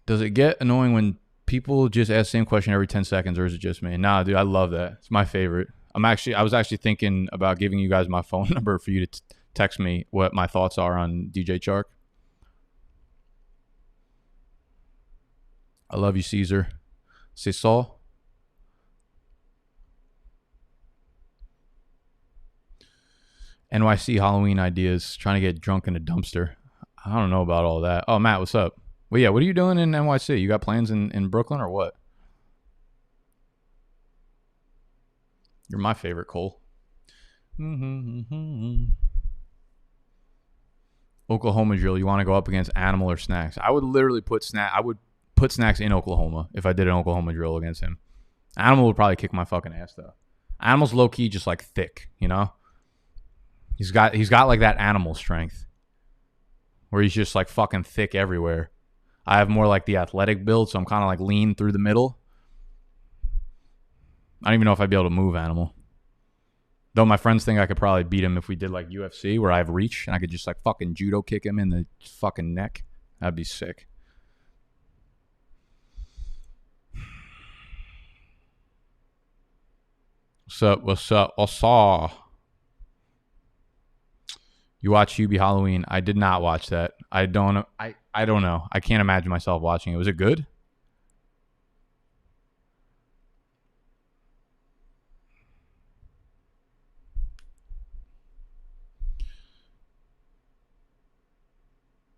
Does it get annoying when people just ask the same question every 10 seconds, or is it just me? Nah, dude, I love that. It's my favorite. I was actually thinking about giving you guys my phone number for you to text me what my thoughts are on DJ Chark. I love you, Caesar. C'est ça. NYC Halloween ideas. Trying to get drunk in a dumpster. I don't know about all that. Oh, Matt, what's up? Well, yeah, what are you doing in NYC? You got plans in Brooklyn or what? You're my favorite, Cole. Oklahoma drill. You want to go up against Animal or Snacks? I would literally put put snacks in Oklahoma if I did an Oklahoma drill against him. Animal would probably kick my fucking ass though. Animal's low key just like thick, you know. He's got like that animal strength where he's just like fucking thick everywhere. I have more like the athletic build, so I'm kind of like lean through the middle. I don't even know if I'd be able to move Animal. Though my friends think I could probably beat him if we did like UFC where I have reach and I could just like fucking judo kick him in the fucking neck. That'd be sick. What's up? You watch Hubie Halloween? I did not watch that. I don't know. I can't imagine myself watching it. Was it good?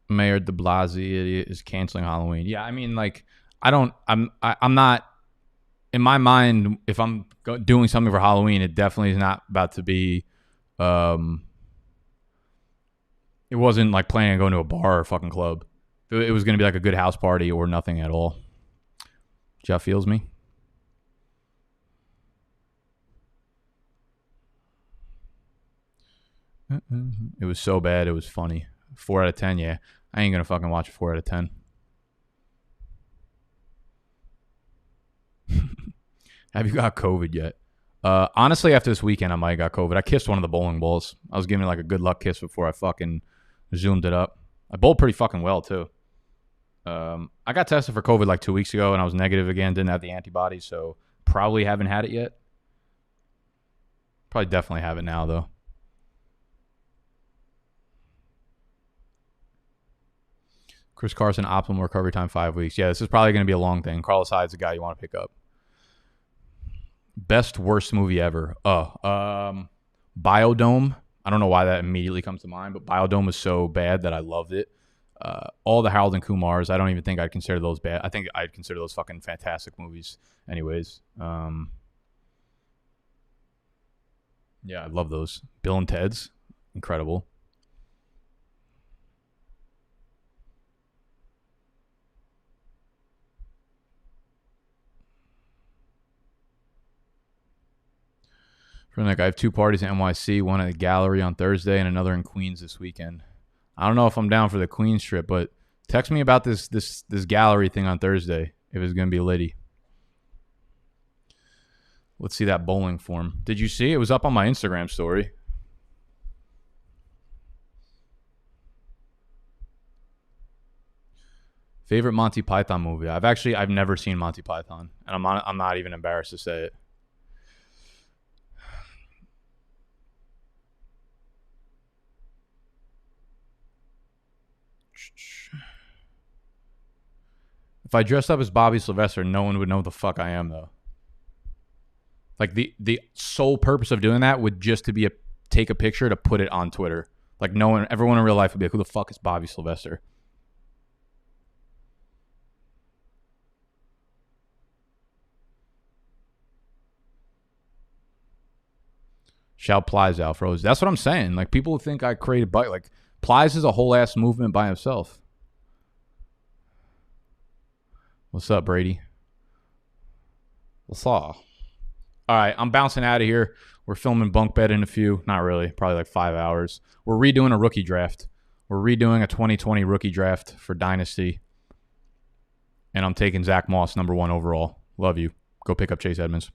Mayor de Blasio is canceling Halloween. Yeah, I mean, like, I'm not, in my mind, if I'm doing something for Halloween, it definitely is not about to be, it wasn't like planning on going to a bar or a fucking club. It was going to be like a good house party or nothing at all. Jeff feels me. It was so bad, it was funny. 4 out of 10, yeah. I ain't going to fucking watch a 4 out of 10. Have you got COVID yet? Honestly, after this weekend, I might have got COVID. I kissed one of the bowling balls. I was giving like a good luck kiss before I fucking zoomed it up. I bowled pretty fucking well, too. I got tested for COVID like 2 weeks ago, and I was negative again. Didn't have the antibodies, so probably haven't had it yet. Probably definitely have it now, though. Chris Carson, optimal recovery time, 5 weeks. Yeah, this is probably going to be a long thing. Carlos Hyde's the guy you want to pick up. Best, worst movie ever. Biodome. I don't know why that immediately comes to mind, but Biodome was so bad that I loved it. All the Harold and Kumars, I don't even think I'd consider those bad. I think I'd consider those fucking fantastic movies anyways. Yeah, I love those. Bill and Ted's, incredible. I have 2 parties in NYC, one at the Gallery on Thursday and another in Queens this weekend. I don't know if I'm down for the Queens trip, but text me about this Gallery thing on Thursday if it's going to be litty. Let's see that bowling form. Did you see? It was up on my Instagram story. Favorite Monty Python movie? I've never seen Monty Python, and I'm not even embarrassed to say it. If I dressed up as Bobby Sylvester, no one would know the fuck I am, though. Like, the sole purpose of doing that would just to be take a picture to put it on Twitter. Like, everyone in real life would be like, who the fuck is Bobby Sylvester? Shout Plies out, froze. That's what I'm saying. Like, people think I created bike. Like, Plies is a whole ass movement by himself. What's up, Brady? What's up? All right, I'm bouncing out of here. We're filming Bunk Bed in a few. Not really. Probably like 5 hours. We're redoing a rookie draft. We're redoing a 2020 rookie draft for Dynasty. And I'm taking Zach Moss, #1 overall. Love you. Go pick up Chase Edmonds.